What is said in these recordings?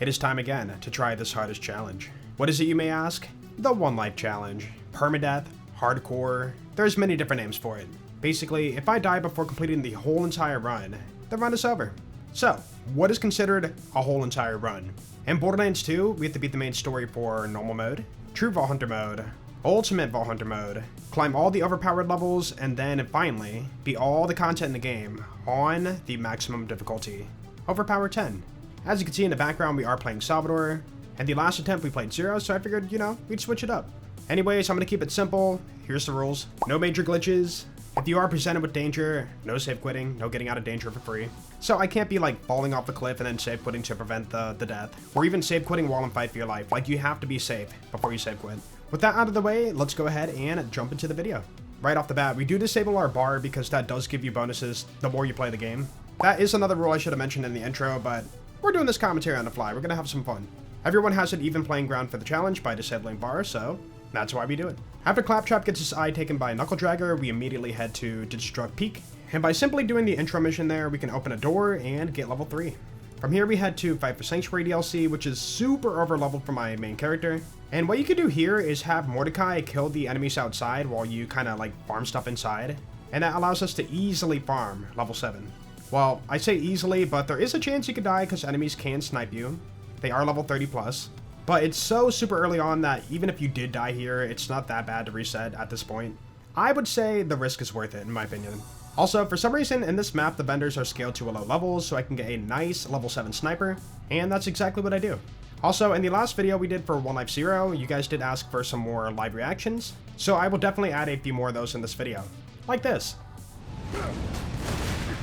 it is time again to try this hardest challenge. What is it, you may ask? The One Life Challenge. Permadeath, hardcore, there's many different names for it. Basically, if I die before completing the whole entire run, the run is over. So, what is considered a whole entire run? In Borderlands 2, we have to beat the main story for normal mode, true Vault Hunter mode, ultimate Vault Hunter mode, climb all the overpowered levels, and then finally, beat all the content in the game on the maximum difficulty, Overpower 10. As you can see in the background, we are playing Salvador, and the last attempt we played 0, so I figured, we'd switch it up. Anyways, I'm gonna keep it simple. Here's the rules. No major glitches. If you are presented with danger, no save quitting, no getting out of danger for free. So I can't be like falling off the cliff and then save quitting to prevent the death, or even save quitting while in fight for your life. Like, you have to be safe before you save quit. With that out of the way, let's go ahead and jump into the video. Right off the bat, we do disable our bar because that does give you bonuses the more you play the game. That is another rule I should have mentioned in the intro, but we're doing this commentary on the fly. We're gonna have some fun. Everyone has an even playing ground for the challenge by disabling bar, so that's why we do it. After Claptrap gets his eye taken by Knuckle Dragger, we immediately head to Destruct Peak, and by simply doing the intro mission there, we can open a door and get level 3. From here, we head to Fight for Sanctuary DLC, which is super over-leveled for my main character. And what you can do here is have Mordecai kill the enemies outside while you kind of like farm stuff inside, and that allows us to easily farm level 7. Well, I say easily, but there is a chance you could die because enemies can snipe you. They are level 30 plus. But it's so super early on that even if you did die here, it's not that bad to reset at this point. I would say the risk is worth it, in my opinion. Also, for some reason in this map, the vendors are scaled to a low level, so I can get a nice level 7 sniper, and that's exactly what I do. Also, in the last video we did for One Life 0, you guys did ask for some more live reactions, so I will definitely add a few more of those in this video. Like this.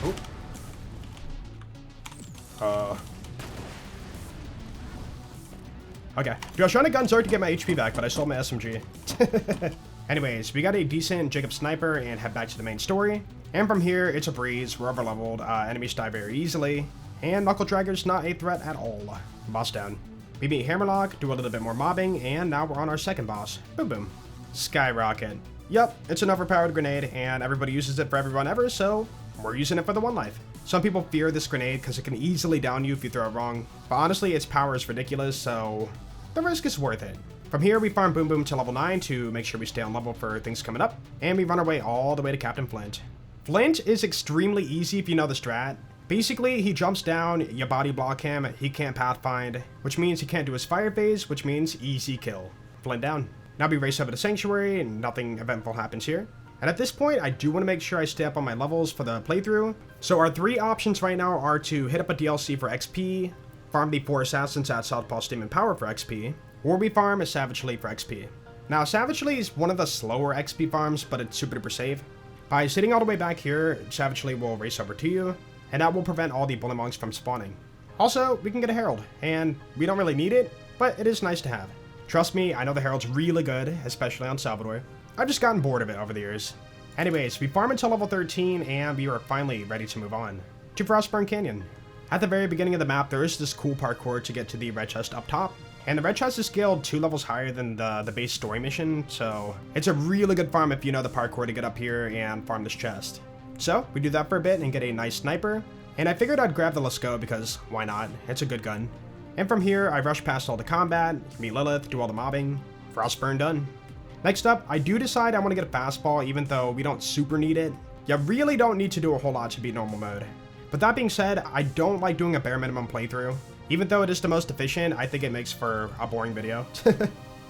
Oop. Okay. Dude, I was trying to gun Zerg to get my HP back, but I sold my SMG. Anyways, we got a decent Jacob sniper and head back to the main story. And from here, it's a breeze. We're over-leveled. Enemies die very easily. And Knuckle Dragger's not a threat at all. Boss down. We beat Hammerlock, do a little bit more mobbing, and now we're on our second boss. Boom boom. Skyrocket. Yup, it's an overpowered grenade, and everybody uses it for every run ever, so we're using it for the One Life. Some people fear this grenade because it can easily down you if you throw it wrong, but honestly its power is ridiculous, so the risk is worth it. From here we farm Boom Boom to level 9 to make sure we stay on level for things coming up, and we run our way all the way to Captain Flint. Flint is extremely easy if you know the strat. Basically, he jumps down, you body block him, he can't pathfind, which means he can't do his fire phase, which means easy kill. Flint down. Now we race over to Sanctuary, and nothing eventful happens here. And at this point, I do want to make sure I stay up on my levels for the playthrough. So our 3 options right now are to hit up a DLC for XP, farm the 4 Assassins at Southpaw Steam and Power for XP, or we farm a Savagely for XP. Now, Savagely is one of the slower XP farms, but it's super duper safe. By sitting all the way back here, Savagely will race over to you, and that will prevent all the bullet monks from spawning. Also, we can get a Herald, and we don't really need it, but it is nice to have. Trust me, I know the Herald's really good, especially on Salvador. I've just gotten bored of it over the years. Anyways, we farm until level 13, and we are finally ready to move on to Frostburn Canyon. At the very beginning of the map, there is this cool parkour to get to the red chest up top, and the red chest is scaled 2 levels higher than the base story mission, so it's a really good farm if you know the parkour to get up here and farm this chest. So, we do that for a bit and get a nice sniper, and I figured I'd grab the Lasco because why not, it's a good gun. And from here, I rush past all the combat, meet Lilith, do all the mobbing, Frostburn done. Next up, I do decide I want to get a fastball even though we don't super need it. You really don't need to do a whole lot to beat normal mode. But that being said, I don't like doing a bare minimum playthrough. Even though it is the most efficient, I think it makes for a boring video.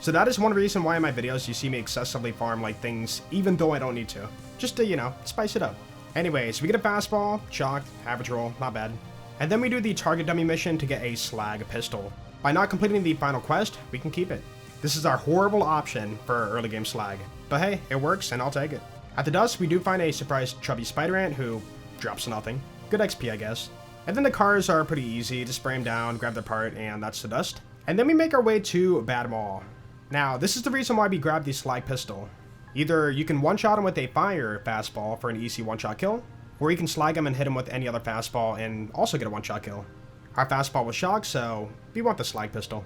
So that is one reason why in my videos you see me excessively farm like things even though I don't need to. Just to, spice it up. Anyways, we get a fastball, shock, average roll, not bad. And then we do the target dummy mission to get a slag pistol. By not completing the final quest, we can keep it. This is our horrible option for early game slag. But hey, it works and I'll take it. At the dust, we do find a surprised chubby spider ant who drops nothing. Good XP, I guess. And then the cars are pretty easy, just spray them down, grab their part, and that's the dust. And then we make our way to Bad Mall. Now, this is the reason why we grab the slag pistol. Either you can one-shot him with a fire fastball for an easy one-shot kill, or you can slag him and hit him with any other fastball and also get a one-shot kill. Our fastball was shock, so we want the slag pistol.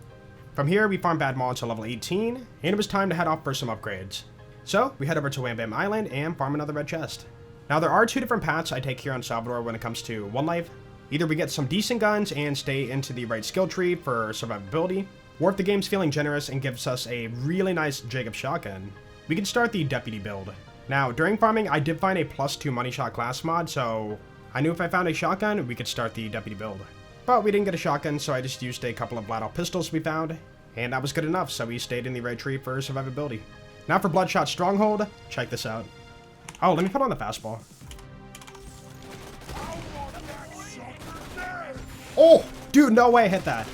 From here, we farm Bad Mall until level 18, and it was time to head off for some upgrades. So, we head over to Wham Bam Island and farm another red chest. Now, there are 2 different paths I take here on Salvador when it comes to One Life. Either we get some decent guns and stay into the right skill tree for survivability, or if the game's feeling generous and gives us a really nice Jacob shotgun, we can start the deputy build. Now, during farming, I did find a +2 money shot class mod, so I knew if I found a shotgun, we could start the deputy build. But we didn't get a shotgun, so I just used a couple of loadout pistols we found, and that was good enough, so we stayed in the right tree for survivability. Now for Bloodshot Stronghold, check this out. Oh, let me put on the fastball. Oh, dude, no way I hit that.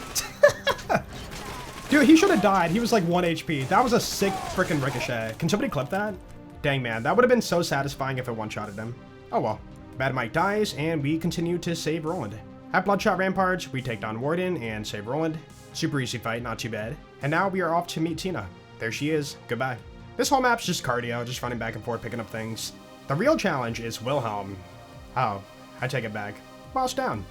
Dude, he should have died. He was like 1 HP. That was a sick freaking ricochet. Can somebody clip that? Dang, man, that would have been so satisfying if it one-shotted him. Oh well. Bad Mike dies, and we continue to save Roland. At Bloodshot Ramparts, we take down Warden and save Roland. Super easy fight, not too bad. And now we are off to meet Tina. There she is. Goodbye. This whole map's just cardio, just running back and forth, picking up things. The real challenge is Wilhelm. Oh, I take it back. Boss down.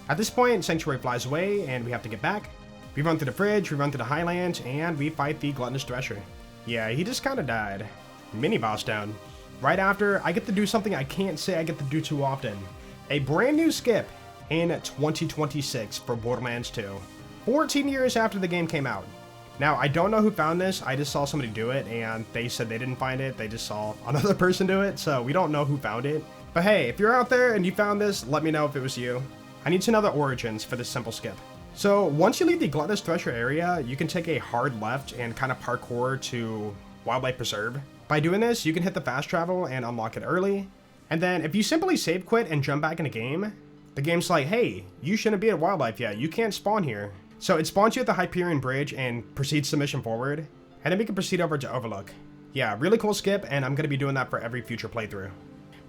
At this point, Sanctuary flies away, and we have to get back. We run through the fridge, we run through the Highlands, and we fight the Gluttonous Thresher. Yeah, he just kinda died. Mini boss down. Right after, I get to do something I can't say I get to do too often. A brand new skip in 2026 for Borderlands 2. 14 years after the game came out. Now, I don't know who found this, I just saw somebody do it, and they said they didn't find it, they just saw another person do it, so we don't know who found it. But hey, if you're out there and you found this, let me know if it was you. I need to know the origins for this simple skip. So, once you leave the Gluttonous Thresher area, you can take a hard left and kind of parkour to Wildlife Preserve. By doing this, you can hit the fast travel and unlock it early. And then, if you simply save quit and jump back in the game, the game's like, hey, you shouldn't be at Wildlife yet, you can't spawn here. So it spawns you at the Hyperion Bridge and proceeds the mission forward, and then we can proceed over to Overlook. Yeah, really cool skip, and I'm going to be doing that for every future playthrough.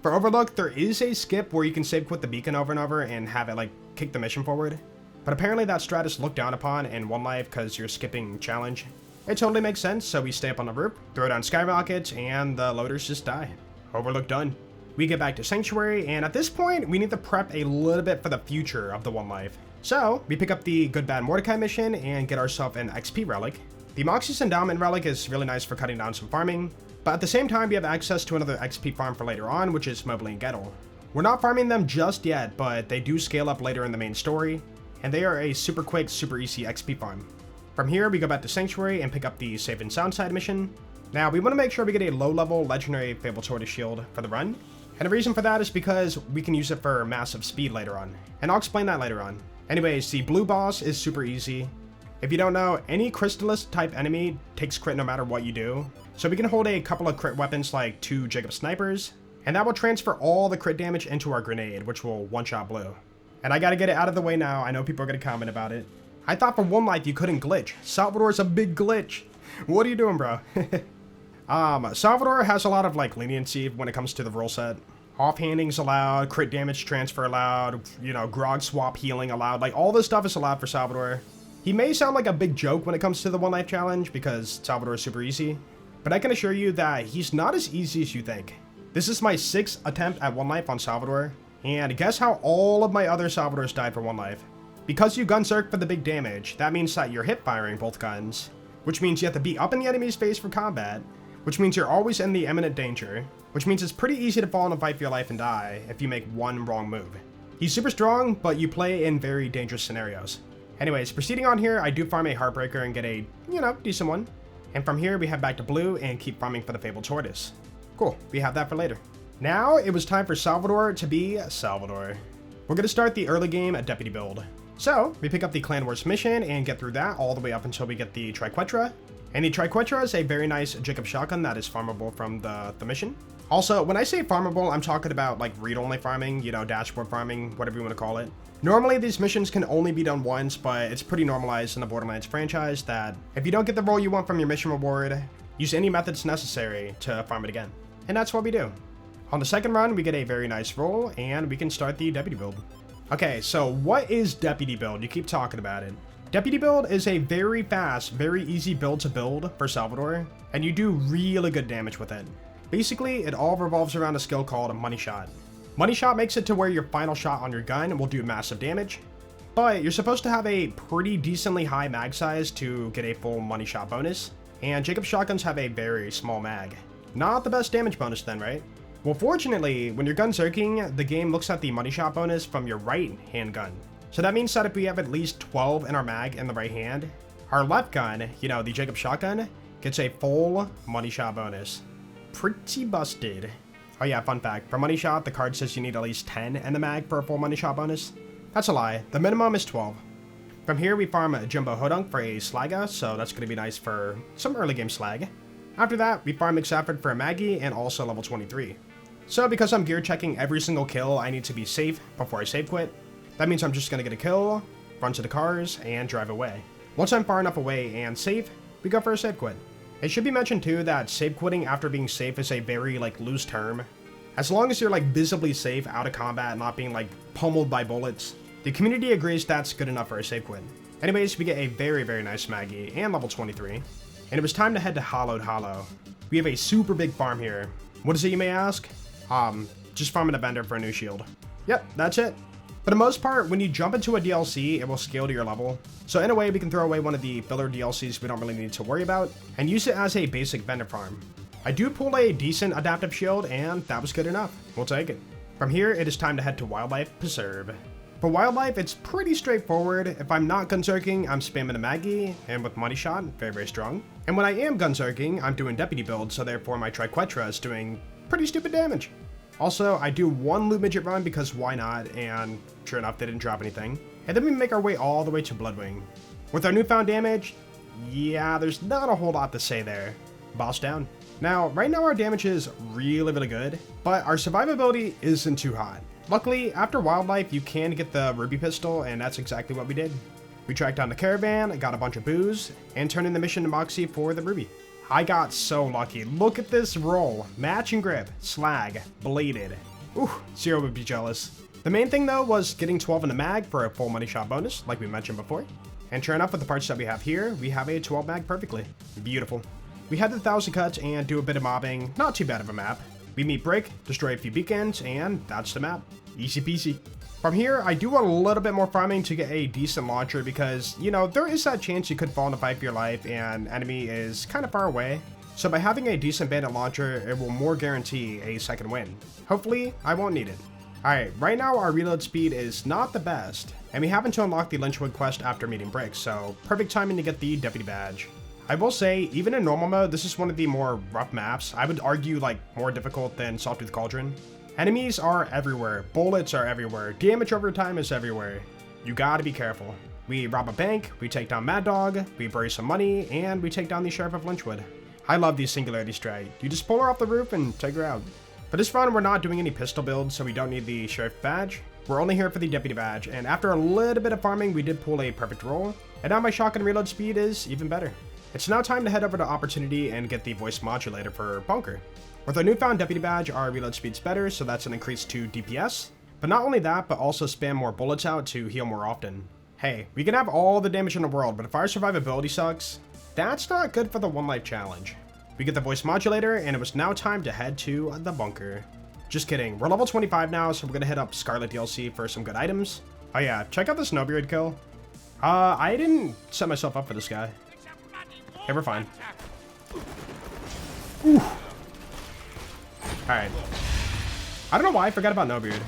For Overlook, there is a skip where you can save quit the beacon over and over and have it like kick the mission forward. But apparently that strat is looked down upon in One Life because you're skipping challenge. It totally makes sense, so we stay up on the roof, throw down skyrockets, and the loaders just die. Overlook done. We get back to Sanctuary, and at this point, we need to prep a little bit for the future of the One Life. So, we pick up the Good Bad Mordecai mission and get ourselves an XP relic. The Moxie's Endowment relic is really nice for cutting down some farming, but at the same time, we have access to another XP farm for later on, which is Mobley and Gettle. We're not farming them just yet, but they do scale up later in the main story, and they are a super quick, super easy XP farm. From here, we go back to Sanctuary and pick up the Safe and Sound side mission. Now, we want to make sure we get a low-level legendary Fabled Tortoise Shield for the run, and the reason for that is because we can use it for massive speed later on, and I'll explain that later on. Anyways, the blue boss is super easy. If you don't know, any Crystallis type enemy takes crit no matter what you do, so we can hold a couple of crit weapons like 2 Jacob snipers, and that will transfer all the crit damage into our grenade, which will one-shot blue. And I gotta get it out of the way now, I know people are gonna comment about it. I thought for One Life you couldn't glitch. Salvador's a big glitch. What are you doing, bro? Salvador has a lot of like leniency when it comes to the rule set. Offhanding's allowed, crit damage transfer allowed, you know, grog swap healing allowed, like all this stuff is allowed for Salvador. He may sound like a big joke when it comes to the One Life challenge because Salvador is super easy, but I can assure you that he's not as easy as you think. This is my 6th attempt at One Life on Salvador, and guess how all of my other Salvadors died for One Life? Because you gun circ for the big damage, that means that you're hip firing both guns, which means you have to be up in the enemy's face for combat, which means you're always in the imminent danger, which means it's pretty easy to fall in a fight for your life and die if you make one wrong move. He's super strong, but you play in very dangerous scenarios. Anyways, proceeding on here, I do farm a Heartbreaker and get a, you know, decent one. And from here, we head back to blue and keep farming for the Fabled Tortoise. Cool, we have that for later. Now, it was time for Salvador to be Salvador. We're gonna start the early game at Deputy build. So, we pick up the Clan Wars mission and get through that all the way up until we get the Triquetra. And the Triquetra is a very nice Jacob shotgun that is farmable from the mission. Also, when I say farmable, I'm talking about like read-only farming, you know, dashboard farming, whatever you want to call it. Normally, these missions can only be done once, but it's pretty normalized in the Borderlands franchise that if you don't get the role you want from your mission reward, use any methods necessary to farm it again. And that's what we do. On the second run, we get a very nice roll, and we can start the Deputy build. Okay, so what is Deputy build? You keep talking about it. Deputy build is a very fast, very easy build to build for Salvador, and you do really good damage with it. Basically, it all revolves around a skill called a Money Shot. Money Shot makes it to where your final shot on your gun will do massive damage, but you're supposed to have a pretty decently high mag size to get a full Money Shot bonus, and Jacob shotguns have a very small mag. Not the best damage bonus then, right? Well, fortunately, when you're gun zerking, the game looks at the money shot bonus from your right handgun. So that means that if we have at least 12 in our mag in the right hand, our left gun, you know, the Jacob shotgun, gets a full money shot bonus. Pretty busted. Oh yeah, fun fact, for money shot, the card says you need at least 10 in the mag for a full money shot bonus. That's a lie, the minimum is 12. From here, we farm Jumbo Hodunk for a Slaga, so that's going to be nice for some early game slag. After that, we farm McSafford for a Maggie and also level 23. So because I'm gear checking every single kill, I need to be safe before I save quit. That means I'm just going to get a kill, run to the cars, and drive away. Once I'm far enough away and safe, we go for a save quit. It should be mentioned too that save quitting after being safe is a very loose term. As long as you're visibly safe out of combat, not being pummeled by bullets, the community agrees that's good enough for a save quit. Anyways, we get a very nice Maggie and level 23. And it was time to head to Hollowed Hollow. We have a super big farm here. What is it, you may ask? Just farming a vendor for a new shield. Yep, that's it. For the most part, when you jump into a DLC, it will scale to your level. So in a way, we can throw away one of the filler DLCs we don't really need to worry about, and use it as a basic vendor farm. I do pull a decent adaptive shield, and that was good enough. We'll take it. From here, it is time to head to Wildlife Preserve. For Wildlife, it's pretty straightforward. If I'm not gunzerking, I'm spamming a Maggie, and with money shot, very strong. And when I am gunzerking, I'm doing deputy build, so therefore my Triquetra is doing pretty stupid damage. Also, I do one loot midget run because why not, and sure enough, they didn't drop anything. And then we make our way all the way to Bloodwing. With our newfound damage, yeah, there's not a whole lot to say there. Boss down. Now, right now our damage is really good, but our survivability isn't too hot. Luckily, after Wildlife, you can get the Ruby Pistol, and that's exactly what we did. We tracked down the caravan, got a bunch of booze, and turned in the mission to Moxie for the Ruby. I got so lucky. Look at this roll. Match and grip, slag, bladed. Ooh, Zero would be jealous. The main thing though was getting 12 in the mag for a full money shot bonus, like we mentioned before. And sure enough, with the parts that we have here, we have a 12 mag perfectly. Beautiful. We had the 1,000 cuts and do a bit of mobbing, not too bad of a map. We meet break, destroy a few beacons, and that's the map. Easy peasy. From here, I do a little bit more farming to get a decent launcher because, you know, there is that chance you could fall in a fight for your life and enemy is kind of far away. So by having a decent bandit launcher, it will more guarantee a second win. Hopefully, I won't need it. Alright, right now our reload speed is not the best, and we happen to unlock the Lynchwood quest after meeting Brick, so perfect timing to get the deputy badge. I will say, even in normal mode, this is one of the more rough maps. I would argue more difficult than Sawtooth Cauldron. Enemies are everywhere, bullets are everywhere, damage over time is everywhere. You gotta be careful. We rob a bank, we take down Mad Dog, we bury some money, and we take down the Sheriff of Lynchwood. I love these Singularity Strike. You just pull her off the roof and take her out. For this run, we're not doing any pistol builds, so we don't need the Sheriff badge. We're only here for the Deputy badge, and after a little bit of farming, we did pull a perfect roll, and now my shotgun reload speed is even better. It's now time to head over to Opportunity and get the voice modulator for Bunker. With our newfound Deputy badge, our reload speed's better, so that's an increase to DPS. But not only that, but also spam more bullets out to heal more often. Hey, we can have all the damage in the world, but if our survivability sucks, that's not good for the one life challenge. We get the voice modulator, and it was now time to head to the bunker. Just kidding, we're level 25 now, so we're gonna hit up Scarlet DLC for some good items. Oh yeah, check out this Snowbeard kill. I didn't set myself up for this guy. Hey, we're fine. Ooh. Alright. I don't know why I forgot about Snowbeard.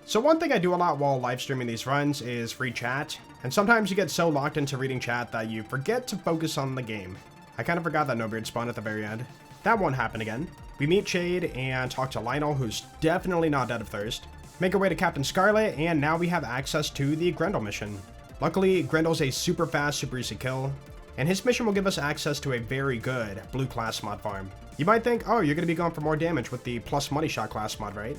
So one thing I do a lot while live streaming these runs is read chat, and sometimes you get so locked into reading chat that you forget to focus on the game. I kind of forgot that Snowbeard spawned at the very end. That won't happen again. We meet Shade and talk to Lionel, who's definitely not dead of thirst. Make our way to Captain Scarlet, and now we have access to the Grendel mission. Luckily, Grendel's a super fast, super easy kill, and his mission will give us access to a very good blue class mod farm. You might think, oh, you're going to be going for more damage with the plus money shot class mod, right?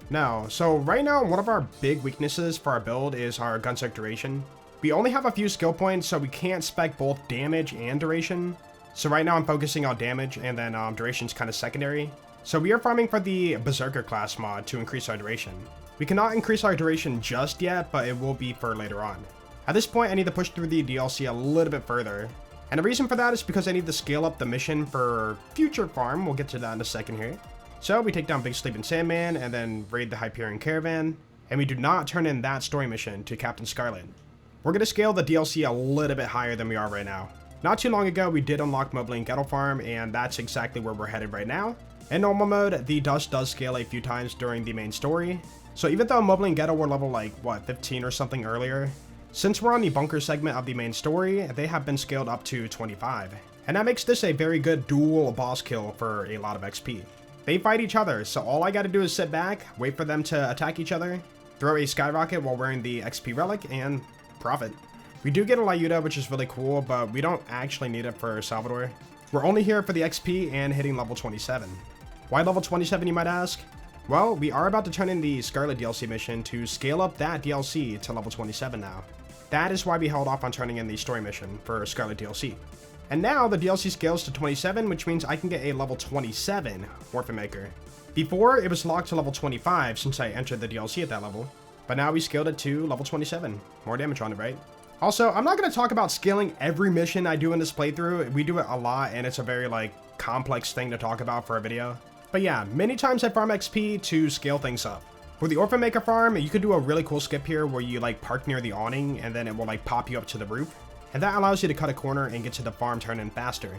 No. So right now, one of our big weaknesses for our build is our gunsec duration. We only have a few skill points, so we can't spec both damage and duration. So right now I'm focusing on damage, and then duration's kind of secondary. So we are farming for the Berserker class mod to increase our duration. We cannot increase our duration just yet, but it will be for later on. At this point, I need to push through the DLC a little bit further. And the reason for that is because I need to scale up the mission for future farm. We'll get to that in a second here. So we take down Big Sleeping Sandman and then raid the Hyperion Caravan. And we do not turn in that story mission to Captain Scarlet. We're going to scale the DLC a little bit higher than we are right now. Not too long ago, we did unlock Moblin Ghetto Farm, and that's exactly where we're headed right now. In normal mode, the dust does scale a few times during the main story, so even though Mobile and Ghetto were level like, what, 15 or something earlier, since we're on the bunker segment of the main story, they have been scaled up to 25. And that makes this a very good dual boss kill for a lot of XP. They fight each other, so all I gotta do is sit back, wait for them to attack each other, throw a skyrocket while wearing the XP relic, and profit. We do get a Lyuda, which is really cool, but we don't actually need it for Salvador. We're only here for the XP and hitting level 27. Why level 27, you might ask? Well, we are about to turn in the Scarlet DLC mission to scale up that DLC to level 27 now. That is why we held off on turning in the story mission for Scarlet DLC. And now the DLC scales to 27, which means I can get a level 27 Orphan Maker. Before, it was locked to level 25 since I entered the DLC at that level, but now we scaled it to level 27. More damage on it, right? Also, I'm not going to talk about scaling every mission I do in this playthrough. We do it a lot, and it's a very, complex thing to talk about for a video. But yeah, many times I farm XP to scale things up. For the Orphan Maker farm, you could do a really cool skip here where you, park near the awning, and then it will, pop you up to the roof. And that allows you to cut a corner and get to the farm turn in faster.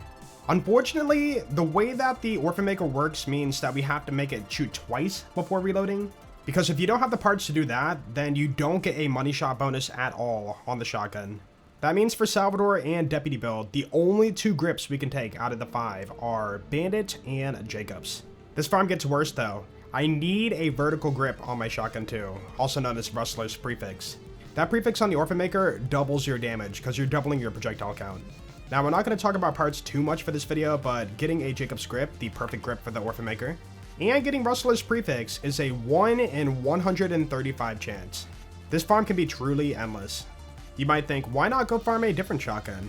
Unfortunately, the way that the Orphan Maker works means that we have to make it shoot twice before reloading. Because if you don't have the parts to do that, then you don't get a money shot bonus at all on the shotgun. That means for Salvador and Deputy build, the only 2 grips we can take out of the 5 are Bandit and Jacobs. This farm gets worse though. I need a vertical grip on my shotgun too, also known as Rustler's Prefix. That prefix on the Orphan Maker doubles your damage because you're doubling your projectile count. Now, we're not going to talk about parts too much for this video, but getting a Jacob's grip, the perfect grip for the Orphan Maker, and getting Rustler's Prefix is a 1 in 135 chance. This farm can be truly endless. You might think, why not go farm a different shotgun?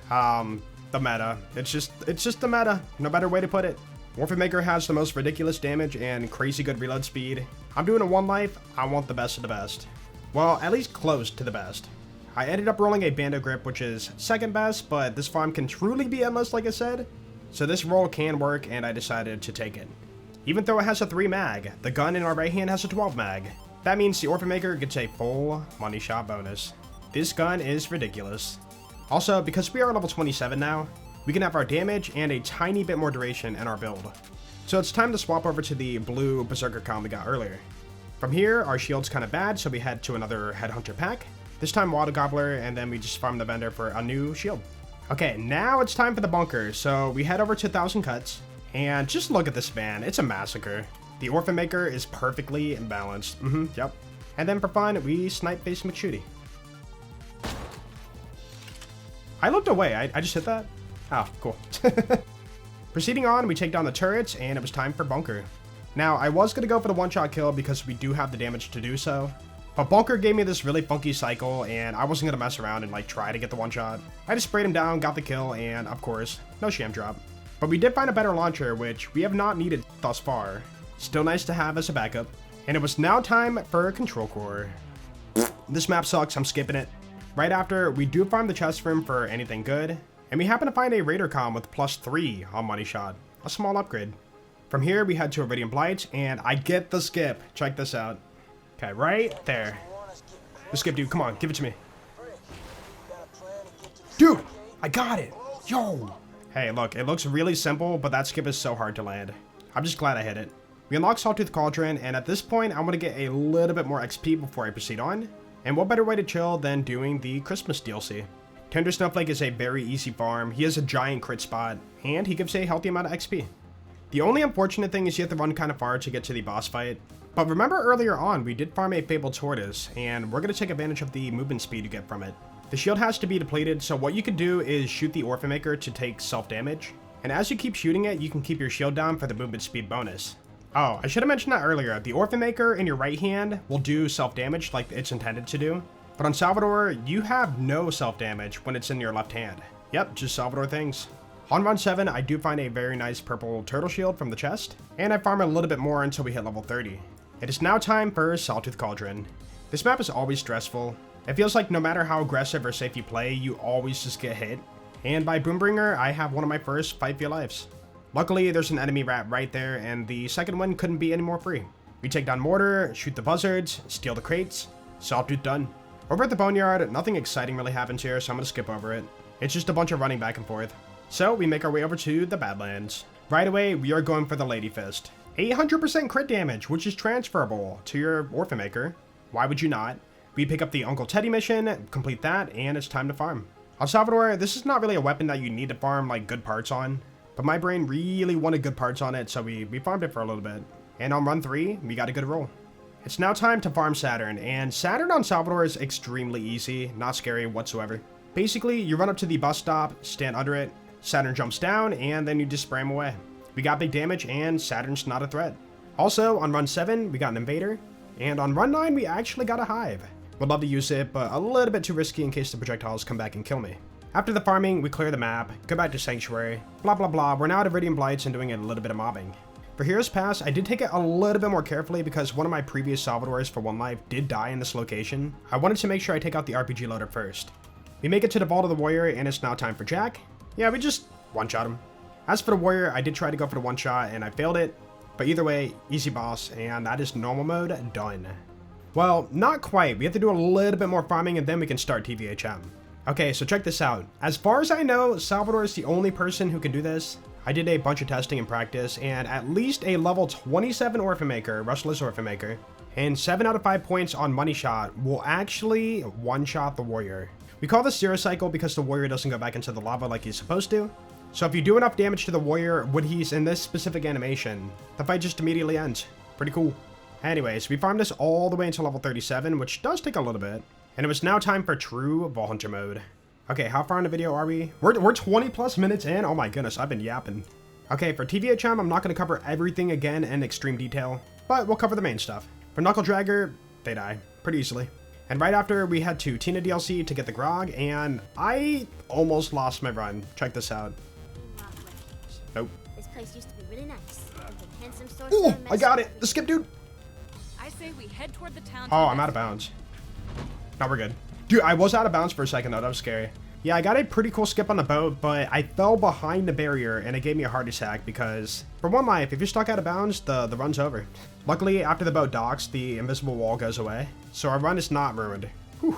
The meta. It's just the meta. No better way to put it. Orphan Maker has the most ridiculous damage and crazy good reload speed. I'm doing a 1 life. I want the best of the best. Well, at least close to the best. I ended up rolling a Bandit grip, which is second best, but this farm can truly be endless, like I said. So this roll can work, and I decided to take it. Even though it has a 3 mag, the gun in our right hand has a 12 mag. That means the Orphan Maker gets a full money shot bonus. This gun is ridiculous. Also, because we are level 27 now, we can have our damage and a tiny bit more duration in our build. So it's time to swap over to the blue Berserker com we got earlier. From here, our shield's kind of bad, so we head to another Headhunter pack. This time Water Gobbler, and then we just farm the vendor for a new shield. Okay, now it's time for the bunker, so we head over to 1000 Cuts, and just look at this man, it's a massacre. The Orphan Maker is perfectly balanced, yep. And then for fun, we snipe face McShooty. I looked away, I just hit that? Oh, cool. Proceeding on, we take down the turrets, and it was time for bunker. Now, I was going to go for the one-shot kill because we do have the damage to do so, but bunker gave me this really funky cycle, and I wasn't going to mess around and try to get the one-shot. I just sprayed him down, got the kill, and of course, no sham drop. But we did find a better launcher, which we have not needed thus far. Still nice to have as a backup. And it was now time for Control Core. This map sucks, I'm skipping it. Right after, we do farm the chest room for anything good, and we happen to find a Raider com with +3 on money shot, a small upgrade. From here, we head to Iridium Blight, and I get the skip. Check this out. Okay, right there. The skip, dude, come on, give it to me. Dude, I got it. Yo. Hey, look, it looks really simple, but that skip is so hard to land. I'm just glad I hit it. We unlock Sawtooth Cauldron, and at this point, I'm going to get a little bit more XP before I proceed on. And what better way to chill than doing the Christmas DLC? Tender Snowflake is a very easy farm, he has a giant crit spot, and he gives a healthy amount of XP. The only unfortunate thing is you have to run kind of far to get to the boss fight. But remember earlier on, we did farm a Fabled Tortoise, and we're going to take advantage of the movement speed you get from it. The shield has to be depleted, so what you can do is shoot the Orphan Maker to take self-damage. And as you keep shooting it, you can keep your shield down for the movement speed bonus. Oh, I should have mentioned that earlier. The Orphan Maker in your right hand will do self-damage like it's intended to do. But on Salvador, you have no self-damage when it's in your left hand. Yep, just Salvador things. On run 7, I do find a very nice purple turtle shield from the chest, and I farm a little bit more until we hit level 30. It is now time for Sawtooth Cauldron. This map is always stressful. It feels like no matter how aggressive or safe you play, you always just get hit. And by Boombringer, I have one of my first 5 free lives. Luckily, there's an enemy rat right there, and the second one couldn't be any more free. We take down Mortar, shoot the buzzards, steal the crates, Sawtooth done. Over at the Boneyard, nothing exciting really happens here, so I'm gonna skip over it. It's just a bunch of running back and forth. So we make our way over to the Badlands. Right away, we are going for the Lady Fist. 800% crit damage, which is transferable to your Orphan Maker. Why would you not? We pick up the Uncle Teddy mission, complete that, and it's time to farm. On Salvador, this is not really a weapon that you need to farm like good parts on, but my brain really wanted good parts on it, so we farmed it for a little bit. And on run 3, we got a good roll. It's now time to farm Saturn, and Saturn on Salvador is extremely easy, not scary whatsoever. Basically, you run up to the bus stop, stand under it, Saturn jumps down, and then you just spray him away. We got big damage, and Saturn's not a threat. Also, on run 7, we got an Invader, and on run 9, we actually got a Hive. Would love to use it, but a little bit too risky in case the projectiles come back and kill me. After the farming, we clear the map, go back to Sanctuary, blah blah blah, we're now at Iridium Blights and doing a little bit of mobbing. For Heroes Pass, I did take it a little bit more carefully because one of my previous Salvadors for One Life did die in this location. I wanted to make sure I take out the RPG loader first. We make it to the Vault of the Warrior, and it's now time for Jack. Yeah, we just one-shot him. As for the Warrior, I did try to go for the one-shot, and I failed it. But either way, easy boss, and that is normal mode done. Well, not quite. We have to do a little bit more farming, and then we can start TVHM. Okay, so check this out. As far as I know, Salvador is the only person who can do this. I did a bunch of testing and practice, and at least a level 27 Orphan Maker, Rustless Orphan Maker, and 7 out of 5 points on Money Shot will actually one-shot the Warrior. We call this Zero Cycle because the Warrior doesn't go back into the lava like he's supposed to. So if you do enough damage to the Warrior when he's in this specific animation, the fight just immediately ends. Pretty cool. Anyways, we farmed this all the way until level 37, which does take a little bit. And it was now time for true Vault Hunter mode. Okay, how far in the video are we? We're 20 plus minutes in. Oh my goodness, I've been yapping. Okay, for TVHM, I'm not going to cover everything again in extreme detail, but we'll cover the main stuff. For Knuckle Dragger, they die pretty easily. And right after, we head to Tina DLC to get the grog, and I almost lost my run. Check this out. Nope. This place used to be really nice. Oh, I got it! The skip, dude! I say we head toward the town. Oh, I'm out of bounds. No, we're good. Dude, I was out of bounds for a second, though. That was scary. Yeah, I got a pretty cool skip on the boat, but I fell behind the barrier, and it gave me a heart attack because, for One Life, if you're stuck out of bounds, the run's over. Luckily, after the boat docks, the invisible wall goes away, so our run is not ruined. Whew.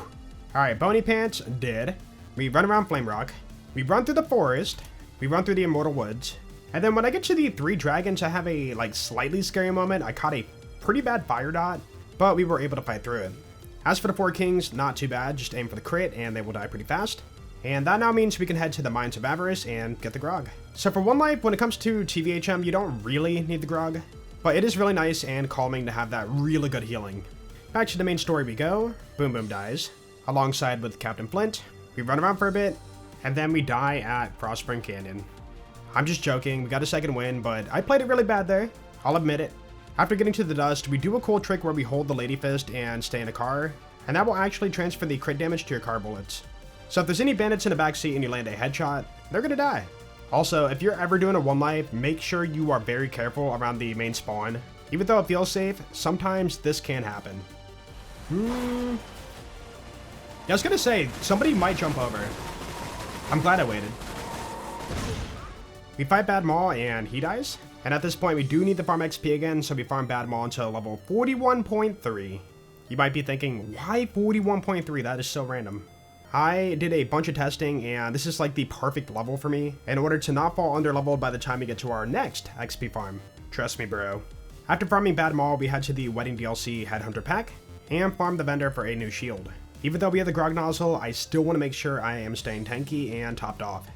Alright, Bony Pants, dead. We run around Flame Rock. We run through the forest. We run through the Immortal Woods. And then when I get to the 3 dragons, I have a, slightly scary moment. I caught a pretty bad fire dot, but we were able to fight through it. As for the 4 kings, not too bad. Just aim for the crit, and they will die pretty fast. And that now means we can head to the Mines of Avarice and get the grog. So for One Life, when it comes to TVHM, you don't really need the grog, but it is really nice and calming to have that really good healing. Back to the main story we go. Boom Boom dies, alongside with Captain Flint. We run around for a bit, and then we die at Frost Spring Canyon. I'm just joking, we got a second win, but I played it really bad there. I'll admit it. After getting to the dust, we do a cool trick where we hold the Lady Fist and stay in a car, and that will actually transfer the crit damage to your car bullets. So if there's any bandits in the backseat and you land a headshot, they're gonna die. Also, if you're ever doing a One Life, make sure you are very careful around the main spawn. Even though it feels safe, sometimes this can happen. Yeah, I was gonna say, somebody might jump over. I'm glad I waited. We fight Bad Maul and he dies. And at this point, we do need the farm XP again, so we farm Bad Maul until level 41.3. You might be thinking, why 41.3? That is so random. I did a bunch of testing, and this is like the perfect level for me in order to not fall under leveled by the time we get to our next XP farm. Trust me, bro. After farming Bad Maul, we head to the Wedding DLC Headhunter pack and farm the vendor for a new shield. Even though we have the Grog Nozzle, I still want to make sure I am staying tanky and topped off.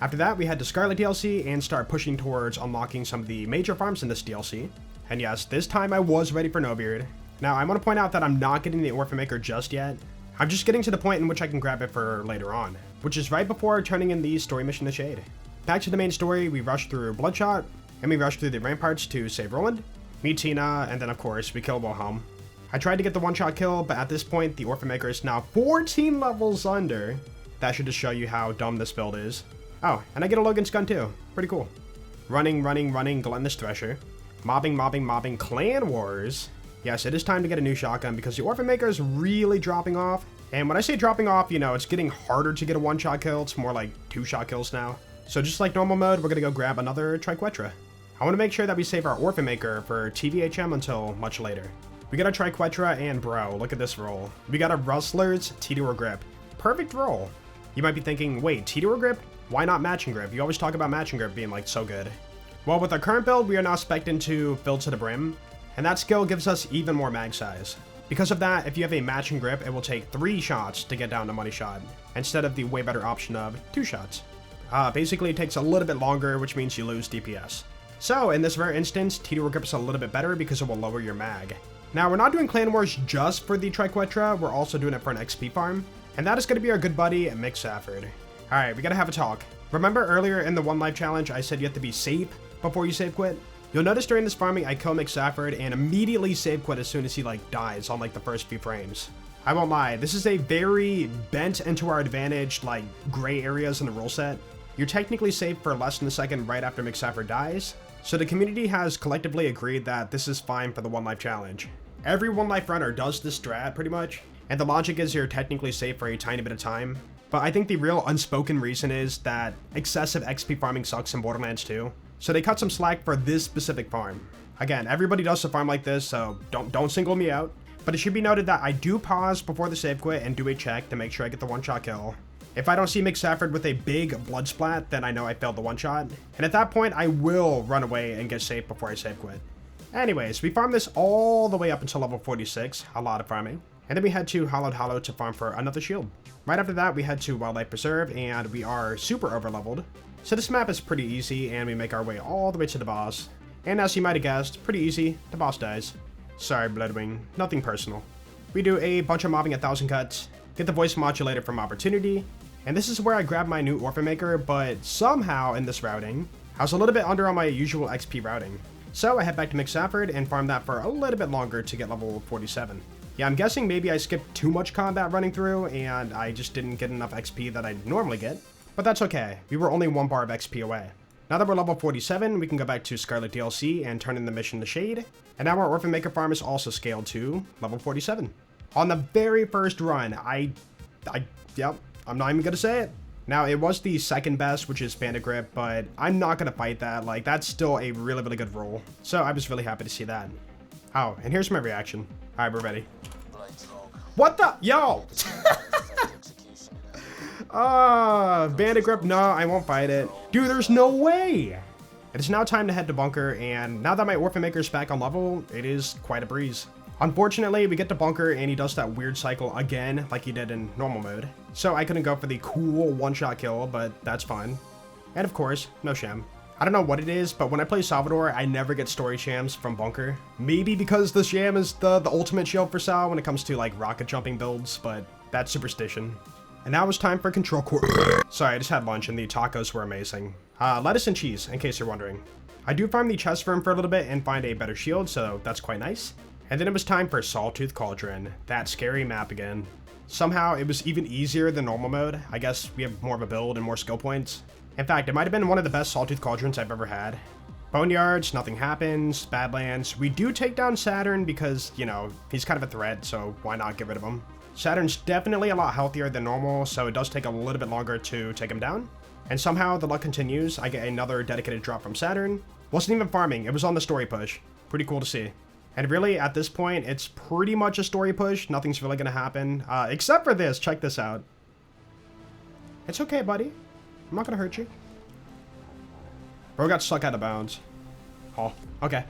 After that, we head to Scarlet DLC and start pushing towards unlocking some of the major farms in this DLC. And yes, this time I was ready for No Beard. Now, I want to point out that I'm not getting the Orphan Maker just yet. I'm just getting to the point in which I can grab it for later on, which is right before turning in the story mission to Shade. Back to the main story, we rush through Bloodshot, and we rush through the ramparts to save Roland, meet Tina, and then of course, we kill Wilhelm. I tried to get the one-shot kill, but at this point, the Orphan Maker is now 14 levels under. That should just show you how dumb this build is. Oh, and I get a Logan's gun too. Pretty cool. Running, Gluttonous Thresher. Mobbing, Clan Wars. Yes, it is time to get a new shotgun because the Orphan Maker is really dropping off. And when I say dropping off, you know, it's getting harder to get a one-shot kill. It's more like 2-shot kills now. So just like normal mode, we're going to go grab another Triquetra. I want to make sure that we save our Orphan Maker for TVHM until much later. We got a Triquetra, and bro, look at this roll. We got a Rustler's T-Door Grip. Perfect roll. You might be thinking, wait, T-Door Grip? Why not Matching Grip? You always talk about Matching Grip being like so good. Well, with our current build, we are now spec'd into fill to the brim, and that skill gives us even more mag size. Because of that, if you have a matching grip, it will take 3 shots to get down to money shot, instead of the way better option of 2 shots. Basically, it takes a little bit longer, which means you lose DPS. So, in this rare instance, T2 grip is a little bit better because it will lower your mag. Now, we're not doing Clan Wars just for the Triquetra, we're also doing it for an XP farm, and that is going to be our good buddy, Mick Safford. Alright, we gotta have a talk. Remember earlier in the 1 life challenge, I said you have to be safe before you save quit? You'll notice during this farming, I kill Mick Safford and immediately save quit as soon as he dies on the first few frames. I won't lie, this is a very bent into our advantage, gray areas in the rule set. You're technically safe for less than a second right after Mick Safford dies, so the community has collectively agreed that this is fine for the 1 life challenge. Every 1 life runner does this strat pretty much, and the logic is you're technically safe for a tiny bit of time. But I think the real unspoken reason is that excessive XP farming sucks in Borderlands 2. So they cut some slack for this specific farm. Again, everybody does a farm like this, so don't single me out. But it should be noted that I do pause before the save quit and do a check to make sure I get the 1-shot kill. If I don't see Mick Safford with a big blood splat, then I know I failed the 1-shot. And at that point, I will run away and get safe before I save quit. Anyways, we farmed this all the way up until level 46, a lot of farming. And then we head to Hollowed Hollow to farm for another shield. Right after that, we head to Wildlife Preserve, and we are super overleveled. So this map is pretty easy, and we make our way all the way to the boss. And as you might have guessed, pretty easy, the boss dies. Sorry, Bloodwing, nothing personal. We do a bunch of mobbing at 1000 cuts, get the voice modulator from Opportunity, and this is where I grab my new Orphan Maker, but somehow in this routing, I was a little bit under on my usual XP routing. So I head back to Mick Safford and farm that for a little bit longer to get level 47. Yeah, I'm guessing maybe I skipped too much combat running through, and I just didn't get enough XP that I normally get. But that's okay, we were only 1 bar of XP away. Now that we're level 47, we can go back to Scarlet DLC and turn in the mission to Shade, and now our Orphan Maker farm is also scaled to level 47. On the very first run, yep, I'm not even gonna say it. Now, it was the second best, which is Bandit Grip, but I'm not gonna fight that, that's still a really, really good roll. So I was really happy to see that. Oh, and here's my reaction. Alright, we're ready. What the? Yo! Bandit Grip, no, I won't fight it. Dude, there's no way! It is now time to head to Bunker, and now that my Orphan Maker's back on level, it is quite a breeze. Unfortunately, we get to Bunker, and he does that weird cycle again, like he did in normal mode. So I couldn't go for the cool 1-shot kill, but that's fine. And of course, no sham. I don't know what it is, but when I play Salvador, I never get story shams from Bunker. Maybe because the sham is the ultimate shield for Sal when it comes to rocket jumping builds, but that's superstition. And now it's time for control core. Sorry, I just had lunch and the tacos were amazing. Lettuce and cheese, in case you're wondering. I do farm the chest for him for a little bit and find a better shield, so that's quite nice. And then it was time for Sawtooth Cauldron, that scary map again. Somehow, it was even easier than normal mode. I guess we have more of a build and more skill points. In fact, it might have been one of the best Sawtooth Cauldrons I've ever had. Boneyards, nothing happens. Badlands, we do take down Saturn because, he's kind of a threat, so why not get rid of him? Saturn's definitely a lot healthier than normal, so it does take a little bit longer to take him down. And somehow, the luck continues. I get another dedicated drop from Saturn. Wasn't even farming, it was on the story push. Pretty cool to see. And really, at this point, it's pretty much a story push. Nothing's really gonna happen. Except for this. Check this out. It's okay, buddy. I'm not gonna hurt you. Bro got stuck out of bounds. Oh, okay.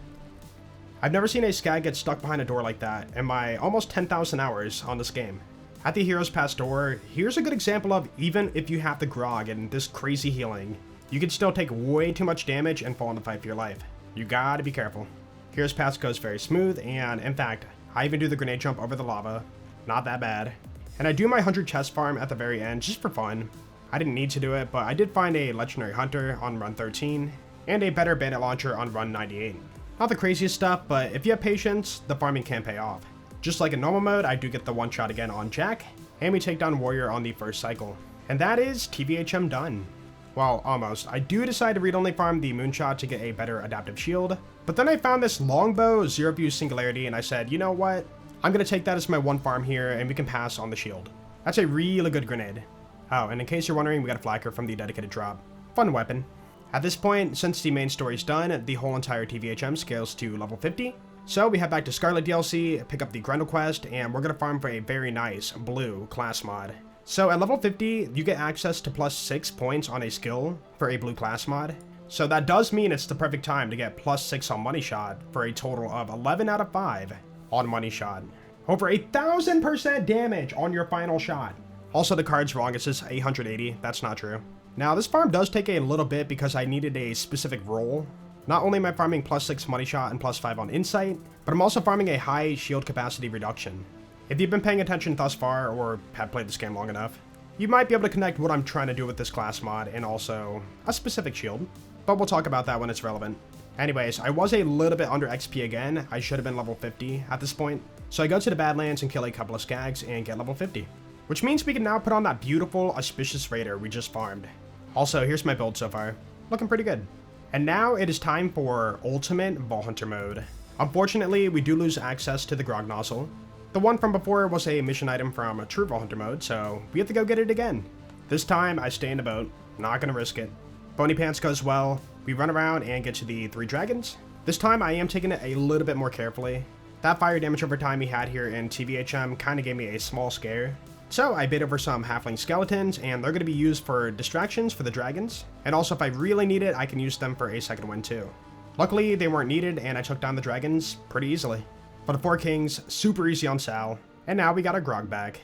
I've never seen a skag get stuck behind a door like that in my almost 10,000 hours on this game. At the Heroes Pass door, here's a good example of even if you have the grog and this crazy healing, you can still take way too much damage and fall in the fight for your life. You gotta be careful. Heroes Pass goes very smooth, and in fact, I even do the grenade jump over the lava. Not that bad. And I do my 100 chest farm at the very end, just for fun. I didn't need to do it, but I did find a Legendary Hunter on run 13, and a better Bandit Launcher on run 98. Not the craziest stuff, but if you have patience, the farming can pay off. Just like in normal mode, I do get the 1-shot again on Jack, and we take down Warrior on the first cycle. And that is TVHM done. Well, almost. I do decide to read-only farm the Moonshot to get a better adaptive shield, but then I found this Longbow Zero View Singularity, and I said, you know what? I'm gonna take that as my 1 farm here, and we can pass on the shield. That's a really good grenade. Oh, and in case you're wondering, we got a Flacker from the dedicated drop. Fun weapon. At this point, since the main story's done, the whole entire TVHM scales to level 50. So we head back to Scarlet DLC, pick up the Grendel quest, and we're gonna farm for a very nice blue class mod. So at level 50, you get access to +6 points on a skill for a blue class mod. So that does mean it's the perfect time to get +6 on money shot for a total of 11 out of 5 on money shot. Over 1,000% damage on your final shot. Also, the card's wrong. It says 880. That's not true. Now, this farm does take a little bit because I needed a specific role. Not only am I farming +6 money shot and +5 on insight, but I'm also farming a high shield capacity reduction. If you've been paying attention thus far or have played this game long enough, you might be able to connect what I'm trying to do with this class mod and also a specific shield. But we'll talk about that when it's relevant. Anyways, I was a little bit under XP again. I should have been level 50 at this point. So I go to the Badlands and kill a couple of skags and get level 50. Which means we can now put on that beautiful Auspicious Raider we just farmed. Also, here's my build so far. Looking pretty good. And now it is time for Ultimate Vault Hunter mode. Unfortunately, we do lose access to the Grog Nozzle. The one from before was a mission item from True Vault Hunter mode, so we have to go get it again. This time, I stay in the boat. Not gonna risk it. Bony Pants goes well. We run around and get to the 3 dragons. This time, I am taking it a little bit more carefully. That fire damage over time we had here in TVHM kind of gave me a small scare. So I bait over some halfling skeletons, and they're going to be used for distractions for the dragons. And also, if I really need it, I can use them for a second win too. Luckily, they weren't needed, and I took down the dragons pretty easily. For the 4 kings, super easy on Sal. And now we got our grog back.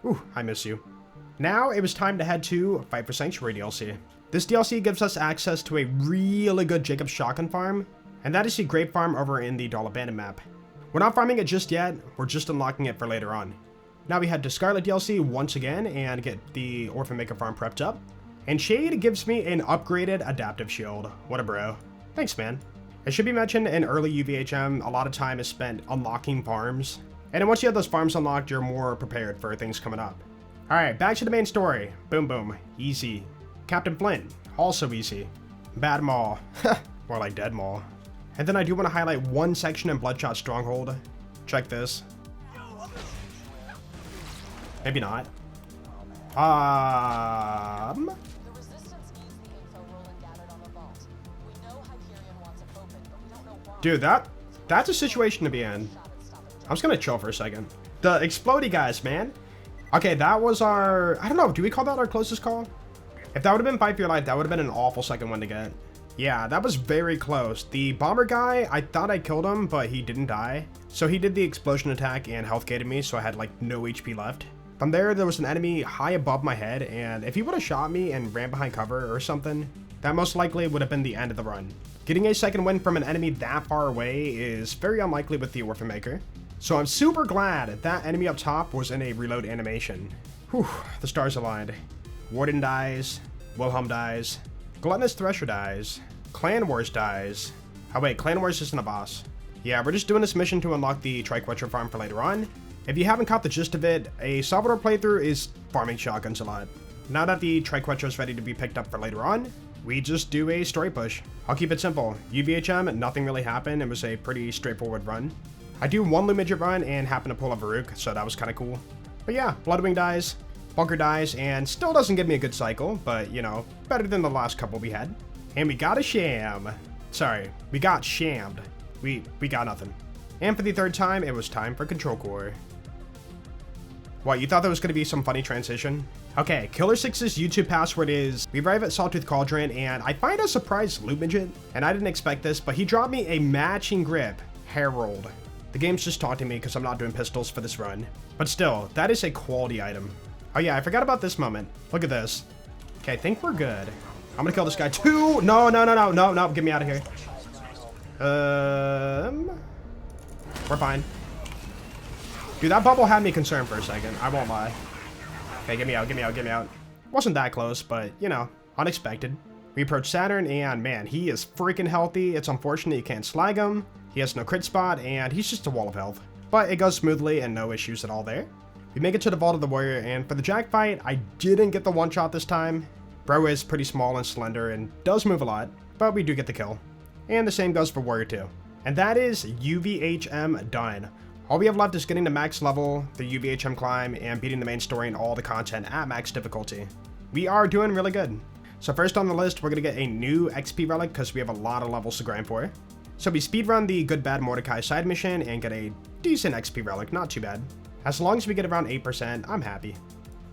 Ooh, I miss you. Now it was time to head to Fight for Sanctuary DLC. This DLC gives us access to a really good Jacob's Shotgun farm, and that is the Grape Farm over in the Doll Abandoned map. We're not farming it just yet, we're just unlocking it for later on. Now we head to Scarlet DLC once again and get the Orphan Maker farm prepped up. And Shade gives me an upgraded adaptive shield. What a bro. Thanks, man. It should be mentioned in early UVHM, a lot of time is spent unlocking farms. And then once you have those farms unlocked, you're more prepared for things coming up. Alright, back to the main story. Boom boom. Easy. Captain Flint. Also easy. Bad Maw. More like Dead Maw. And then I do want to highlight one section in Bloodshot Stronghold. Check this. Maybe not. Dude, that's a situation to be in. I'm just gonna chill for a second. The explodey guys, man. Okay, that was our... I don't know, do we call that our closest call? If that would have been Fight for Your Life, that would have been an awful second one to get. Yeah, that was very close. The bomber guy, I thought I killed him, but he didn't die. So he did the explosion attack and health gated me, so I had like no HP left. From there was an enemy high above my head, and if he would have shot me and ran behind cover or something, that most likely would have been the end of the run. Getting a second win from an enemy that far away is very unlikely with the Orphan Maker. So I'm super glad that enemy up top was in a reload animation. Whew, the stars aligned. Warden dies, Wilhelm dies, Gluttonous Thresher dies, Clan Wars dies. Oh wait, Clan Wars isn't a boss. Yeah, we're just doing this mission to unlock the Triquetcher farm for later on. If you haven't caught the gist of it, a Salvador playthrough is farming shotguns a lot. Now that the Triquetcher is ready to be picked up for later on, we just do a story push. I'll keep it simple. UVHM, nothing really happened. It was a pretty straightforward run. I do one Loot Midget run and happen to pull a Varuk, so that was kind of cool. But yeah, Bloodwing dies, Bunker dies, and still doesn't give me a good cycle, but you know, better than the last couple we had. And we got a sham. Sorry, we got shammed. We got nothing. And for the 3rd time, it was time for Control Core. What, you thought there was going to be some funny transition? Okay, Killer 6's YouTube password is, we arrive at Sawtooth Cauldron, and I find a surprise Loot Midget, and I didn't expect this, but he dropped me a matching grip, Herald. The game's just taunting me because I'm not doing pistols for this run. But still, that is a quality item. Oh yeah, I forgot about this moment. Look at this. Okay, I think we're good. I'm gonna kill this guy too. No, get me out of here. We're fine. Dude, that bubble had me concerned for a second. I won't lie. Okay, get me out. Wasn't that close, but, you know, unexpected. We approach Saturn, and man, he is freaking healthy. It's unfortunate you can't slag him. He has no crit spot, and he's just a wall of health. But it goes smoothly, and no issues at all there. We make it to the Vault of the Warrior, and for the Jack fight, I didn't get the one-shot this time. Bro is pretty small and slender, and does move a lot, but we do get the kill. And the same goes for Warrior 2. And that is UVHM done. All we have left is getting to max level, the UVHM climb, and beating the main story and all the content at max difficulty. We are doing really good. So first on the list, we're going to get a new XP relic because we have a lot of levels to grind for. So we speedrun the Good Bad Mordecai side mission and get a decent XP relic, not too bad. As long as we get around 8%, I'm happy.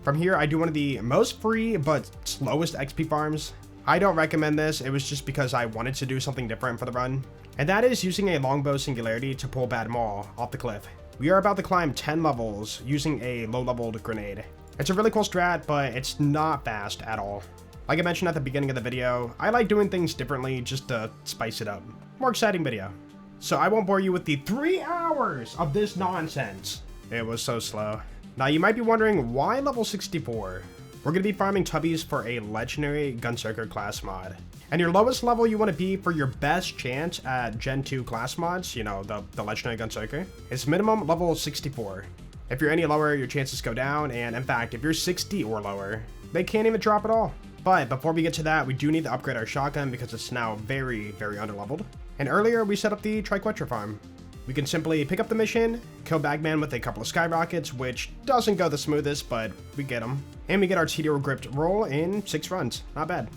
From here, I do one of the most free but slowest XP farms. I don't recommend this. It was just because I wanted to do something different for the run. And that is using a longbow singularity to pull Bad Maul off the cliff. We are about to climb 10 levels using a low-leveled grenade. It's a really cool strat, but it's not fast at all. Like I mentioned at the beginning of the video, I like doing things differently just to spice it up. More exciting video. So I won't bore you with the 3 hours of this nonsense. It was so slow. Now you might be wondering, why level 64? We're going to be farming tubbies for a legendary Gunzerker class mod. And your lowest level you want to be for your best chance at Gen 2 class mods, you know, the legendary Gunzerker, is minimum level 64. If you're any lower, your chances go down, and in fact, if you're 60 or lower, they can't even drop at all. But before we get to that, we do need to upgrade our shotgun because it's now very, very underleveled. And earlier, we set up the Triquetra farm. We can simply pick up the mission, kill Bagman with a couple of skyrockets, which doesn't go the smoothest, but we get them. And we get our TDO gripped roll in 6 runs. Not bad.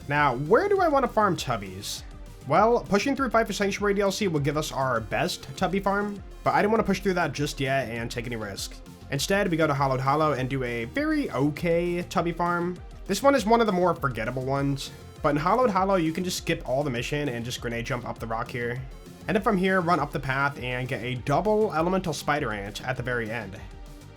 Now, where do I want to farm tubbies? Well, pushing through 5 for Sanctuary DLC will give us our best tubby farm, but I didn't want to push through that just yet and take any risk. Instead, we go to Hollowed Hollow and do a very okay tubby farm. This one is one of the more forgettable ones, but in Hollowed Hollow, you can just skip all the mission and just grenade jump up the rock here. And then from here, run up the path and get a double elemental spider ant at the very end.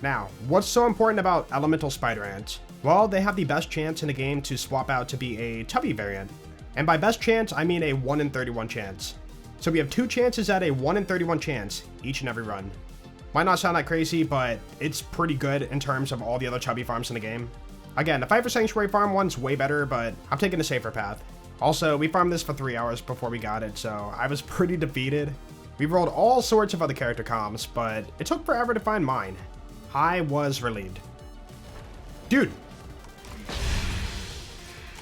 Now, what's so important about elemental spider ants? Well, they have the best chance in the game to swap out to be a tubby variant. And by best chance, I mean a 1 in 31 chance. So we have 2 chances at a 1 in 31 chance each and every run. Might not sound that crazy, but it's pretty good in terms of all the other tubby farms in the game. Again, the 5 for Sanctuary farm one's way better, but I'm taking a safer path. Also, we farmed this for 3 hours before we got it, so I was pretty defeated. We rolled all sorts of other character comms, but it took forever to find mine. I was relieved. Dude!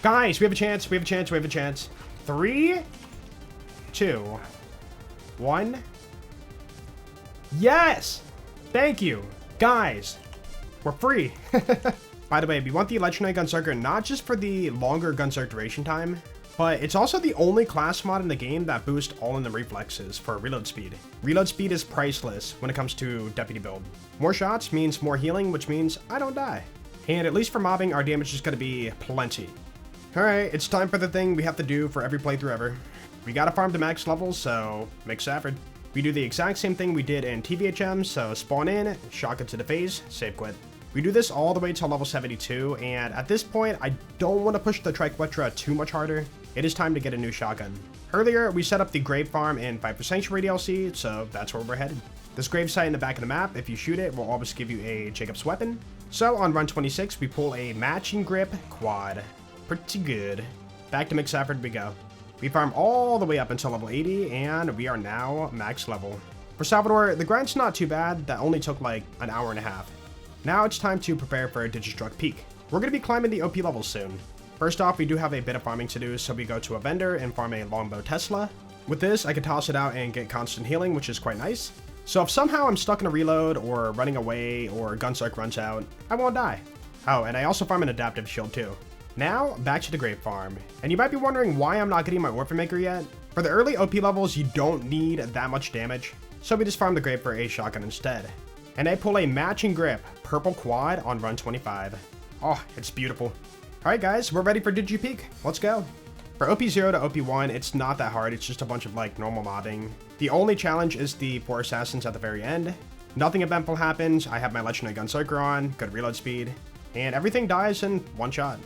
Guys, we have a chance, we have a chance, we have a chance. 3, 2, 1. Yes! Thank you! Guys, we're free! By the way, we want the Legendary Gunzerker not just for the longer Gunzerk duration time, but it's also the only class mod in the game that boosts all-in the reflexes for reload speed. Reload speed is priceless when it comes to deputy build. More shots means more healing, which means I don't die. And at least for mobbing, our damage is going to be plenty. Alright, it's time for the thing we have to do for every playthrough ever. We gotta farm to max levels, so make Safford. We do the exact same thing we did in TVHM, so spawn in, shotgun to the face, save quit. We do this all the way till level 72, and at this point, I don't want to push the Triquetra too much harder. It is time to get a new shotgun. Earlier, we set up the Grave Farm in 5 for Sanctuary DLC, so that's where we're headed. This grave site in the back of the map, if you shoot it, will always give you a Jacob's weapon. So on run 26, we pull a matching grip quad. Pretty good. Back to McSafford we go. We farm all the way up until level 80, and we are now max level. For Salvador, the grind's not too bad. That only took like an hour and a half. Now it's time to prepare for a Digistruct peak. We're going to be climbing the OP levels soon. First off, we do have a bit of farming to do, so we go to a vendor and farm a longbow Tesla. With this, I can toss it out and get constant healing, which is quite nice. So if somehow I'm stuck in a reload, or running away, or Gunzerk runs out, I won't die. Oh, and I also farm an adaptive shield too. Now, back to the Grave Farm. And you might be wondering why I'm not getting my Orphan Maker yet. For the early OP levels, you don't need that much damage, so we just farm the Grave for a shotgun instead. And I pull a matching grip, purple quad on run 25. Oh, it's beautiful. Alright guys, we're ready for DigiPeak. Let's go. For OP0 to OP1, it's not that hard, it's just a bunch of like normal mobbing. The only challenge is the 4 assassins at the very end. Nothing eventful happens, I have my Legendary Gunzerker on, good reload speed, and everything dies in one shot.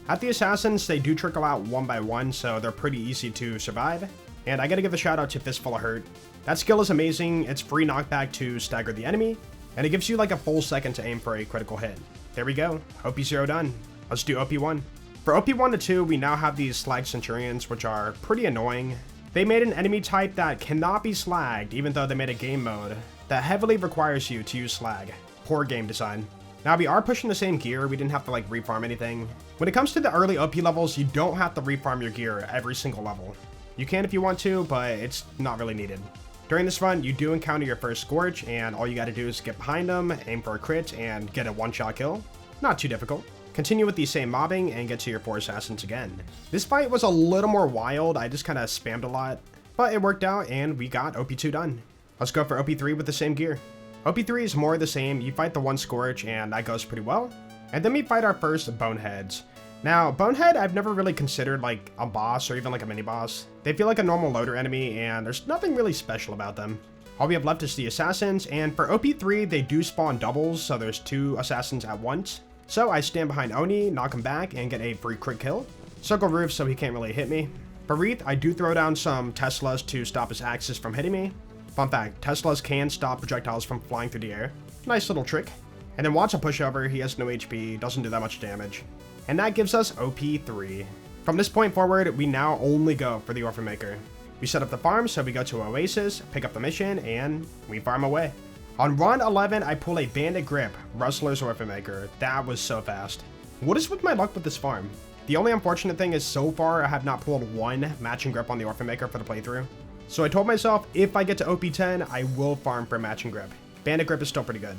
At the assassins, they do trickle out one by one, so they're pretty easy to survive. And I gotta give a shout out to Fistful of Hurt. That skill is amazing, it's free knockback to stagger the enemy, and it gives you like a full second to aim for a critical hit. There we go, OP0 done. Let's do OP1. For OP1 to 2, we now have these Slag Centurions, which are pretty annoying. They made an enemy type that cannot be slagged, even though they made a game mode that heavily requires you to use slag. Poor game design. Now, we are pushing the same gear, we didn't have to like refarm anything. When it comes to the early OP levels, you don't have to refarm your gear every single level. You can if you want to, but it's not really needed. During this run, you do encounter your first Scorch, and all you gotta do is get behind them, aim for a crit, and get a one-shot kill. Not too difficult. Continue with the same mobbing, and get to your 4 assassins again. This fight was a little more wild, I just kinda spammed a lot, but it worked out, and we got OP2 done. Let's go for OP3 with the same gear. OP3 is more of the same, you fight the one Scorch, and that goes pretty well. And then we fight our first Boneheads. Now, Bonehead, I've never really considered like a boss or even like a mini boss. They feel like a normal loader enemy and there's nothing really special about them. All we have left is the assassins, and for OP3, they do spawn doubles, so there's 2 assassins at once. So I stand behind Oni, knock him back, and get a free crit kill. Circle roof so he can't really hit me. For Wreath, I do throw down some Teslas to stop his axes from hitting me. Fun fact, Teslas can stop projectiles from flying through the air. Nice little trick. And then Watt's a pushover, he has no HP, doesn't do that much damage. And that gives us OP3. From this point forward, we now only go for the Orphan Maker. We set up the farm, so we go to Oasis, pick up the mission, and we farm away. On run 11, I pull a Bandit Grip, Rustler's Orphan Maker. That was so fast. What is with my luck with this farm? The only unfortunate thing is so far I have not pulled 1 matching grip on the Orphan Maker for the playthrough. So I told myself if I get to OP10, I will farm for matching grip. Bandit Grip is still pretty good.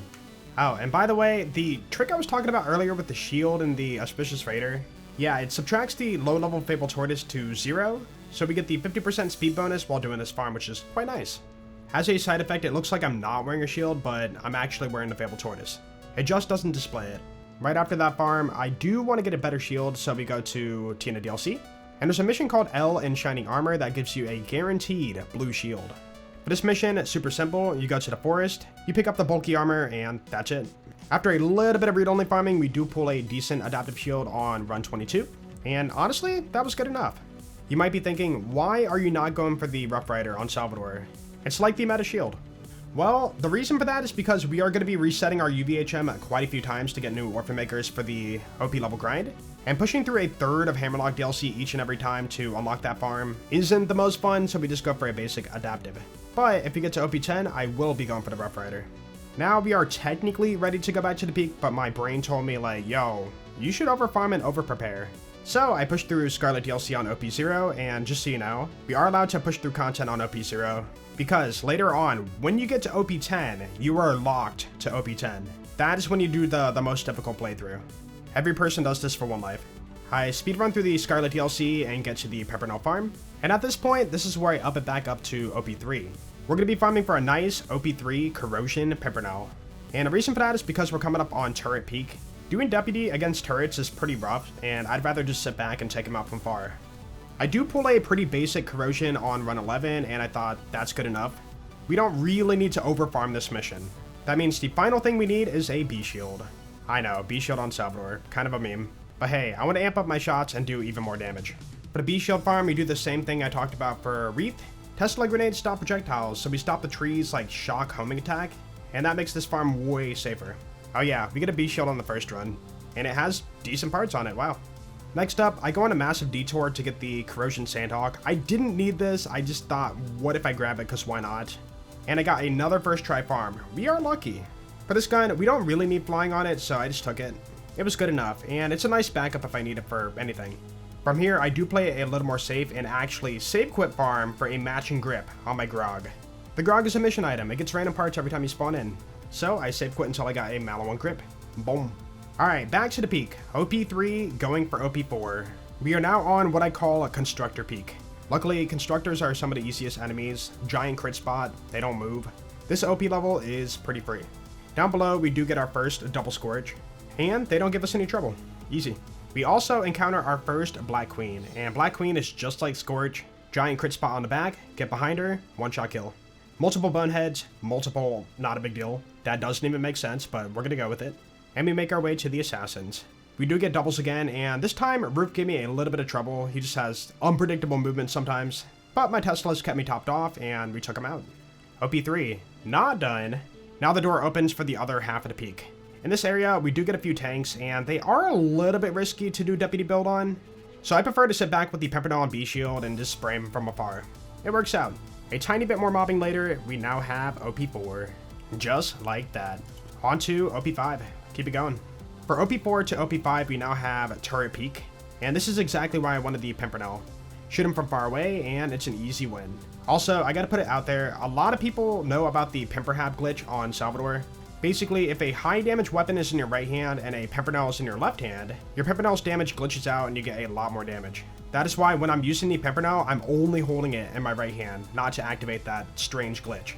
Oh, and by the way, the trick I was talking about earlier with the shield and the Auspicious Raider, yeah, it subtracts the low-level Fabled Tortoise to 0, so we get the 50% speed bonus while doing this farm, which is quite nice. As a side effect, it looks like I'm not wearing a shield, but I'm actually wearing the Fabled Tortoise. It just doesn't display it. Right after that farm, I do want to get a better shield, so we go to Tina DLC. And there's a mission called L in Shining Armor that gives you a guaranteed blue shield. For this mission, it's super simple. You go to the forest, you pick up the bulky armor, and that's it. After a little bit of read-only farming, we do pull a decent adaptive shield on run 22. And honestly, that was good enough. You might be thinking, why are you not going for the Rough Rider on Salvador? It's like the meta shield. Well, the reason for that is because we are going to be resetting our UVHM quite a few times to get new Orphan Makers for the OP level grind, and pushing through a third of Hammerlock DLC each and every time to unlock that farm isn't the most fun, so we just go for a basic adaptive. But if you get to OP10, I will be going for the Rough Rider. Now we are technically ready to go back to the peak, but my brain told me like, yo, you should overfarm and overprepare. So I pushed through Scarlet DLC on OP0, and just so you know, we are allowed to push through content on OP0, because later on, when you get to OP10, you are locked to OP10. That is when you do the most difficult playthrough. Every person does this for 1 life. I speedrun through the Scarlet DLC and get to the Peppernell farm, and at this point, this is where I up it back up to OP3. We're going to be farming for a nice OP3 Corrosion Peppernell, and the reason for that is because we're coming up on turret peak. Doing Deputy against turrets is pretty rough, and I'd rather just sit back and take him out from far. I do pull a pretty basic Corrosion on run 11, and I thought that's good enough. We don't really need to overfarm this mission. That means the final thing we need is a B-Shield. I know, B-Shield on Salvador, kind of a meme. But hey, I want to amp up my shots and do even more damage. For the B-Shield farm, we do the same thing I talked about for Wreath. Tesla grenades stop projectiles, so we stop the trees like shock homing attack, and that makes this farm way safer. Oh yeah, we get a B-Shield on the first run, and it has decent parts on it, wow. Next up, I go on a massive detour to get the Corrosion Sandhawk. I didn't need this, I just thought, what if I grab it, cause why not? And I got another first try farm. We are lucky. For this gun, we don't really need flying on it, so I just took it. It was good enough, and it's a nice backup if I need it for anything. From here, I do play a little more safe and actually save quit farm for a matching grip on my Grog. The Grog is a mission item, it gets random parts every time you spawn in. So I save quit until I got a Malawan grip. Boom. Alright, back to the peak. OP3 going for OP4. We are now on what I call a Constructor peak. Luckily, Constructors are some of the easiest enemies. Giant crit spot, they don't move. This OP level is pretty free. Down below, we do get our first double Scourge, and they don't give us any trouble. Easy. We also encounter our first Black Queen, and Black Queen is just like Scourge. Giant crit spot on the back, get behind her, one-shot kill. Multiple boneheads, multiple, not a big deal. That doesn't even make sense, but we're gonna go with it. And we make our way to the Assassins. We do get doubles again, and this time, Roof gave me a little bit of trouble. He just has unpredictable movement sometimes. But my Teslas kept me topped off, and we took him out. OP3, not done. Now the door opens for the other half of the peak. In this area, we do get a few tanks, and they are a little bit risky to do Deputy build on. So I prefer to sit back with the Peppernell and B-Shield and just spray him from afar. It works out. A tiny bit more mobbing later, we now have OP4. Just like that. On to OP5. Keep it going. For OP4 to OP5, we now have turret peak. And this is exactly why I wanted the Pimpernel. Shoot him from far away, and it's an easy win. Also, I gotta put it out there, a lot of people know about the Pimperhab glitch on Salvador. Basically, if a high damage weapon is in your right hand and a Pimpernel is in your left hand, your Pimpernel's damage glitches out and you get a lot more damage. That is why when I'm using the Pimpernel, I'm only holding it in my right hand, not to activate that strange glitch.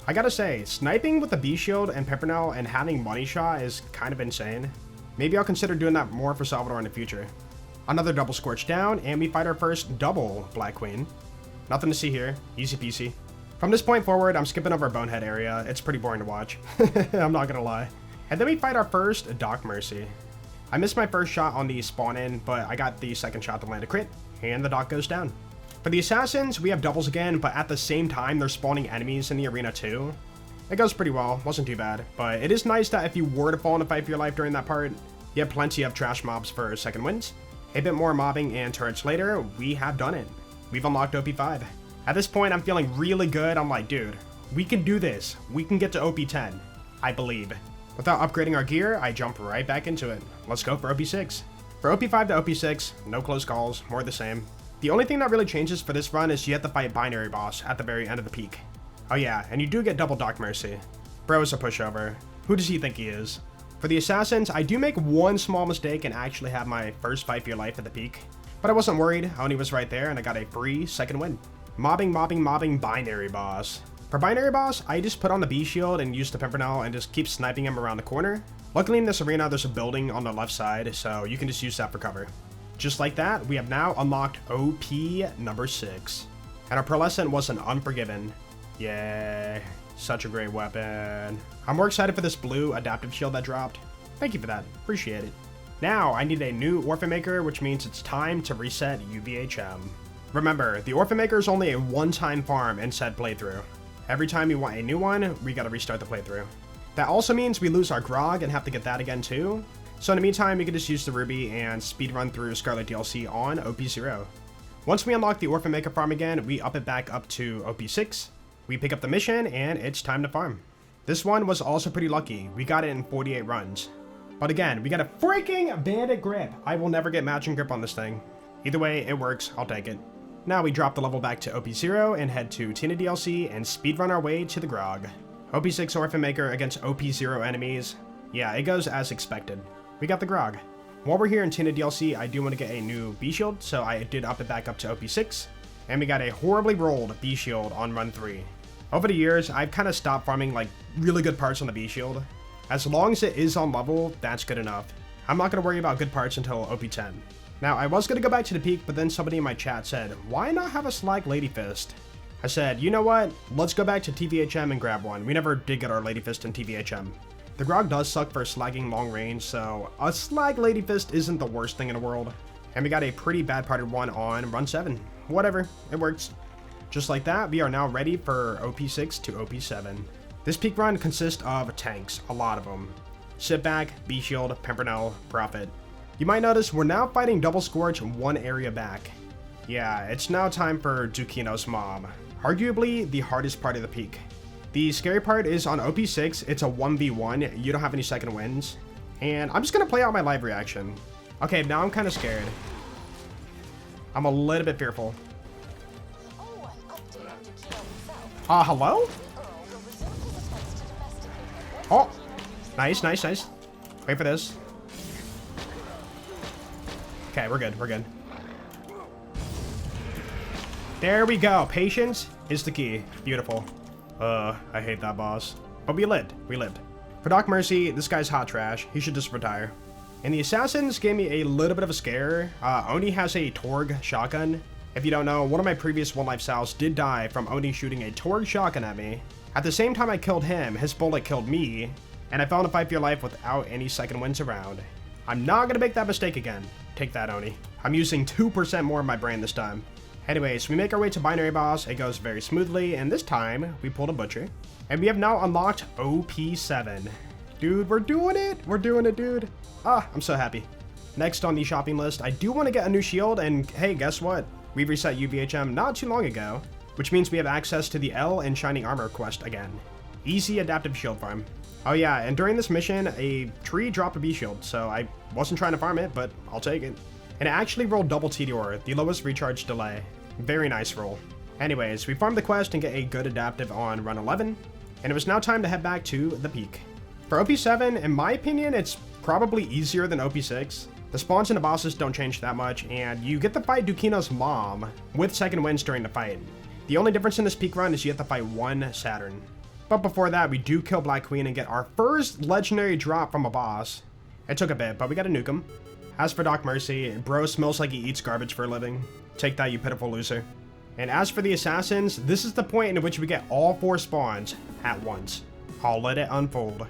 I gotta say, sniping with the B-Shield and Pimpernel and having money shot is kind of insane. Maybe I'll consider doing that more for Salvador in the future. Another double Scorch down, and we fight our first double Black Queen. Nothing to see here. Easy peasy. From this point forward, I'm skipping over Bonehead area. It's pretty boring to watch. I'm not gonna lie. And then we fight our first Doc Mercy. I missed my first shot on the spawn-in, but I got the second shot to land a crit, and the Doc goes down. For the Assassins, we have doubles again, but at the same time, they're spawning enemies in the arena too. It goes pretty well, wasn't too bad, but it is nice that if you were to fall in a fight for your life during that part, you have plenty of trash mobs for second wins. A bit more mobbing and turrets later, we have done it. We've unlocked OP5. At this point, I'm feeling really good. I'm like, dude, we can do this. We can get to OP10, I believe. Without upgrading our gear, I jump right back into it. Let's go for OP6. For OP5 to OP6, no close calls, more the same. The only thing that really changes for this run is you have to fight Binary Boss at the very end of the peak. Oh yeah, and you do get double Doc Mercy. Bro is a pushover. Who does he think he is? For the Assassins, I do make one small mistake and actually have my first fight for your life at the peak. But I wasn't worried, Oni was right there and I got a free second win. Mobbing Binary Boss. For Binary Boss, I just put on the B shield and use the Pimpernel and just keep sniping him around the corner. Luckily in this arena there's a building on the left side, so you can just use that for cover. Just like that, we have now unlocked OP number 6. And our Pearlescent was an Unforgiven. Yay, such a great weapon. I'm more excited for this blue adaptive shield that dropped. Thank you for that, appreciate it. Now I need a new Orphan Maker, which means it's time to reset UVHM. Remember, the Orphan Maker is only a one-time farm in said playthrough. Every time you want a new one, we gotta restart the playthrough. That also means we lose our Grog and have to get that again too. So in the meantime, we can just use the Ruby and speedrun through Scarlet DLC on OP0. Once we unlock the Orphan Maker farm again, we up it back up to OP6. We pick up the mission and it's time to farm. This one was also pretty lucky. We got it in 48 runs. But again, we got a freaking bandit grip. I will never get matching grip on this thing. Either way, it works. I'll take it. Now we drop the level back to OP0 and head to Tina DLC and speedrun our way to the Grog. OP6 Orphan Maker against OP0 enemies. Yeah, it goes as expected. We got the Grog. While we're here in Tina DLC, I do want to get a new B shield, so I did up it back up to OP6. And we got a horribly rolled B shield on run 3. Over the years, I've kind of stopped farming like really good parts on the B shield. As long as it is on level, that's good enough. I'm not going to worry about good parts until OP10. Now, I was going to go back to the peak, but then somebody in my chat said, why not have a Slag Lady Fist? I said, you know what? Let's go back to TVHM and grab one. We never did get our Lady Fist in TVHM. The Grog does suck for slagging long range, so a Slag Lady Fist isn't the worst thing in the world. And we got a pretty bad parted one on run 7. Whatever, it works. Just like that, we are now ready for OP6 to OP7. This peak run consists of tanks, a lot of them. Sit back, B shield, Pimpernel, Prophet. You might notice we're now fighting Double Scorch one area back. Yeah, it's now time for Zucchino's mom. Arguably the hardest part of the peak. The scary part is on OP6, it's a 1v1, you don't have any second wins. And I'm just gonna play out my live reaction. Okay, now I'm kind of scared. I'm a little bit fearful. Hello? Oh, nice. Wait for this. Okay, we're good. There we go. Patience is the key. Beautiful. I hate that boss. But we lived. For Doc Mercy, this guy's hot trash. He should just retire. And the Assassins gave me a little bit of a scare. Oni has a Torg shotgun. If you don't know, one of my previous one life Sals did die from Oni shooting a Torg shotgun at me. At the same time I killed him, his bullet killed me, and I fell in a fight for your life without any second wins around. I'm not gonna make that mistake again. Take that, Oni. I'm using 2% more of my brain this time. Anyways, we make our way to Binary Boss. It goes very smoothly, and this time we pulled a Butcher. And we have now unlocked OP7. Dude, we're doing it, dude. I'm so happy. Next on the shopping list, I do want to get a new shield, and hey, guess what? We reset UVHM not too long ago, which means we have access to the L and Shining Armor quest again. Easy adaptive shield farm. Oh yeah, and during this mission, a tree dropped a B shield, so I wasn't trying to farm it, but I'll take it. And it actually rolled double TDR, the lowest recharge delay. Very nice roll. Anyways, we farmed the quest and get a good adaptive on run 11, and it was now time to head back to the peak. For OP7, in my opinion, it's probably easier than OP6. The spawns and the bosses don't change that much, and you get to fight Dukino's mom with second wins during the fight. The only difference in this peak run is you have to fight one Saturn. But before that, we do kill Black Queen and get our first legendary drop from a boss. It took a bit, but we got to nuke him. As for Doc Mercy, bro smells like he eats garbage for a living. Take that, you pitiful loser. And as for the assassins, this is the point in which we get all 4 spawns at once. I'll let it unfold.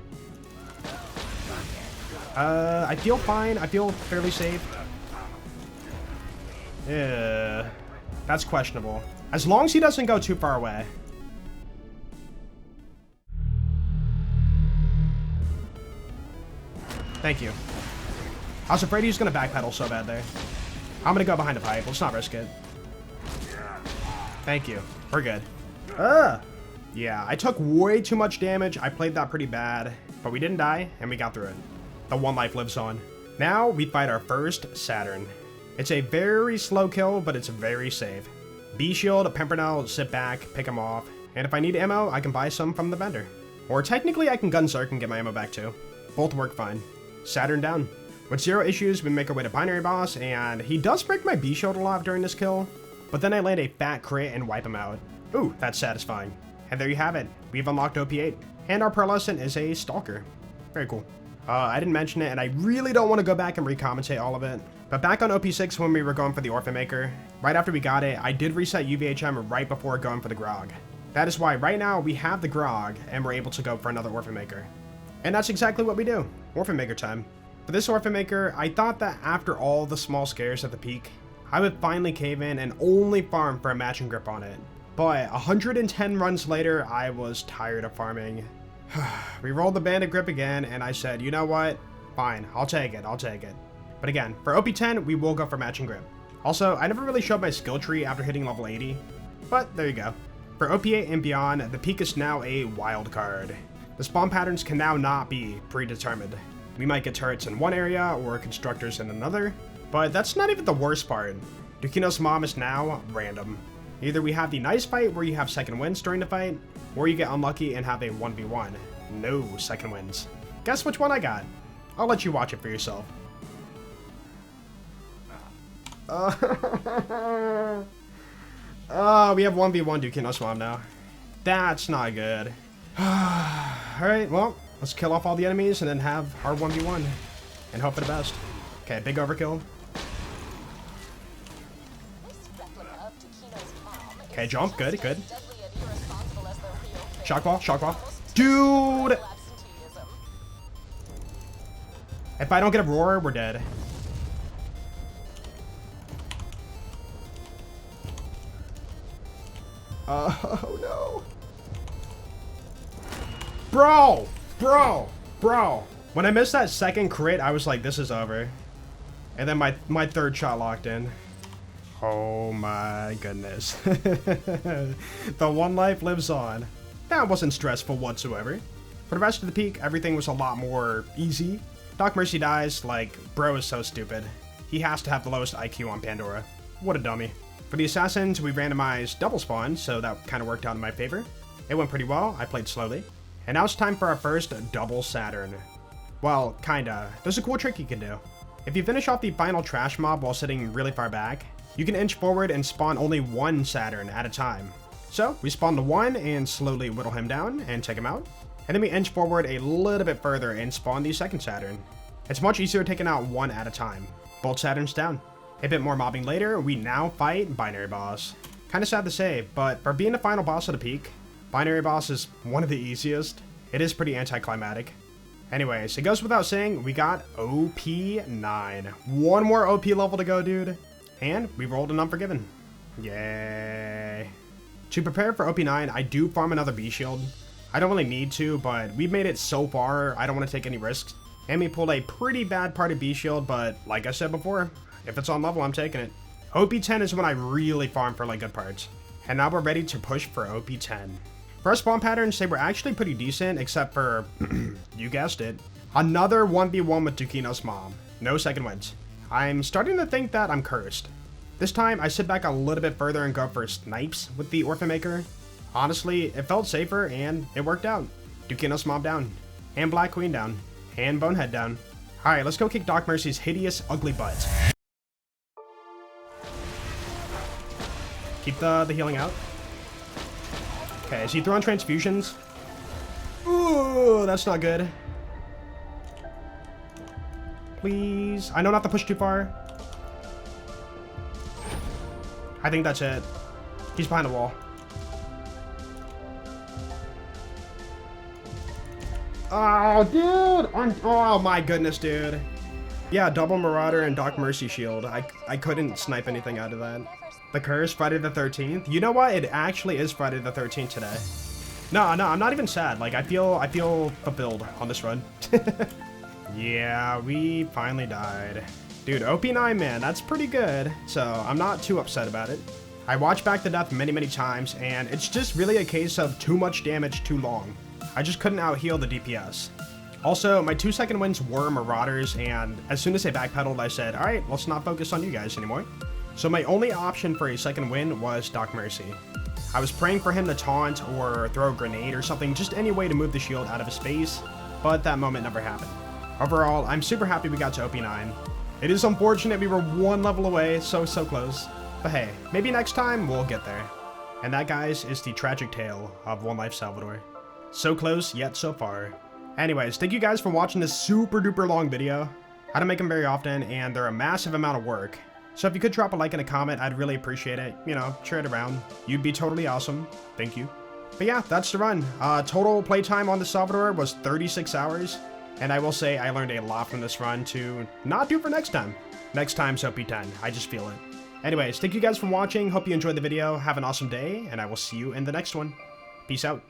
I feel fine. I feel fairly safe. Yeah, that's questionable. As long as he doesn't go too far away. Thank you. I was afraid he was going to backpedal so bad there. I'm going to go behind the pipe. Let's not risk it. Thank you. We're good. Yeah, I took way too much damage. I played that pretty bad. But we didn't die, and we got through it. The one life lives on. Now, we fight our first Saturn. It's a very slow kill, but it's very safe. B-Shield, Pimpernel, sit back, pick him off. And if I need ammo, I can buy some from the vendor. Or technically, I can gun Zerk and get my ammo back too. Both work fine. Saturn down. With 0 issues, we make our way to Binary Boss, and he does break my B-Shield a lot during this kill. But then I land a fat crit and wipe him out. Ooh, that's satisfying. And there you have it. We've unlocked OP8. And our Pearlescent is a Stalker. Very cool. I didn't mention it, and I really don't want to go back and recommensate all of it. But back on OP6 when we were going for the Orphan Maker, right after we got it, I did reset UVHM right before going for the Grog. That is why right now we have the Grog, and we're able to go for another Orphan Maker. And that's exactly what we do. Orphan Maker time. For this Orphan Maker, I thought that after all the small scares at the peak, I would finally cave in and only farm for a matching grip on it. But 110 runs later, I was tired of farming. We rolled the Bandit grip again, and I said, you know what? Fine, I'll take it. But again, for OP10, we will go for matching grip. Also, I never really showed my skill tree after hitting level 80, but there you go. For OP8 and beyond, the peak is now a wild card. The spawn patterns can now not be predetermined. We might get turrets in one area or constructors in another, but that's not even the worst part. Dukino's mom is now random. Either we have the nice fight where you have second wins during the fight, or you get unlucky and have a 1v1. No second wins. Guess which one I got? I'll let you watch it for yourself. We have 1v1 Dukino's mom now. That's not good. Alright, well, let's kill off all the enemies and then have our 1v1. And hope for the best. Okay, big overkill. Okay, jump. Good. Shock wall. Dude! If I don't get a roar, we're dead. Oh no. Bro. When I missed that second crit, I was like, this is over. And then my third shot locked in. Oh my goodness. The one life lives on. That wasn't stressful whatsoever. For the rest of the peak, everything was a lot more easy. Doc Mercy dies, like, bro is so stupid. He has to have the lowest IQ on Pandora. What a dummy. For the assassins, we randomized double spawn, so that kind of worked out in my favor. It went pretty well. I played slowly. And now it's time for our first double Saturn. Well, kinda. There's a cool trick you can do. If you finish off the final trash mob while sitting really far back, you can inch forward and spawn only one Saturn at a time. So, we spawn the one and slowly whittle him down and take him out. And then we inch forward a little bit further and spawn the second Saturn. It's much easier taking out one at a time. Both Saturns down. A bit more mobbing later, we now fight Binary Boss. Kinda sad to say, but for being the final boss of the peak, Binary Boss is one of the easiest. It is pretty anticlimactic. Anyways, it goes without saying, we got OP9. One more OP level to go, dude. And we rolled an Unforgiven. Yay. To prepare for OP9, I do farm another B-Shield. I don't really need to, but we've made it so far, I don't want to take any risks. And we pulled a pretty bad part of B-Shield, but like I said before, if it's on level, I'm taking it. OP10 is when I really farm for like good parts. And now we're ready to push for OP10. For our spawn patterns, they were actually pretty decent, except for, you guessed it, another 1v1 with Dukino's mom. No second wins. I'm starting to think that I'm cursed. This time, I sit back a little bit further and go for snipes with the Orphan Maker. Honestly, it felt safer, and it worked out. Dukino's mom down. And Black Queen down. And Bonehead down. Alright, let's go kick Doc Mercy's hideous, ugly butt. Keep the healing out. Okay, is he throwing transfusions? Ooh, that's not good. Please. I know not to push too far. I think that's it. He's behind the wall. Oh, dude. Oh, my goodness, dude. Yeah, double Marauder and Doc Mercy shield. I couldn't snipe anything out of that. The curse, Friday the 13th. You know what? It actually is Friday the 13th today. No, I'm not even sad. Like, I feel fulfilled on this run. Yeah, we finally died. Dude, OP9, man, that's pretty good. So I'm not too upset about it. I watched back the death many times, and it's just really a case of too much damage too long. I just couldn't out-heal the DPS. Also, my 2-second wins were Marauders, and as soon as they backpedaled, I said, alright, let's not focus on you guys anymore. So my only option for a second win was Doc Mercy. I was praying for him to taunt or throw a grenade or something, just any way to move the shield out of his face, but that moment never happened. Overall, I'm super happy we got to OP9. It is unfortunate we were one level away, so close. But hey, maybe next time we'll get there. And that, guys, is the tragic tale of One Life Salvador. So close, yet so far. Anyways, thank you guys for watching this super duper long video. I don't make them very often, and they're a massive amount of work. So if you could drop a like and a comment, I'd really appreciate it. You know, share it around. You'd be totally awesome. Thank you. But yeah, that's the run. Total playtime on the Salvador was 36 hours. And I will say I learned a lot from this run to not do for next time. Next time's OP10. I just feel it. Anyways, thank you guys for watching. Hope you enjoyed the video. Have an awesome day, and I will see you in the next one. Peace out.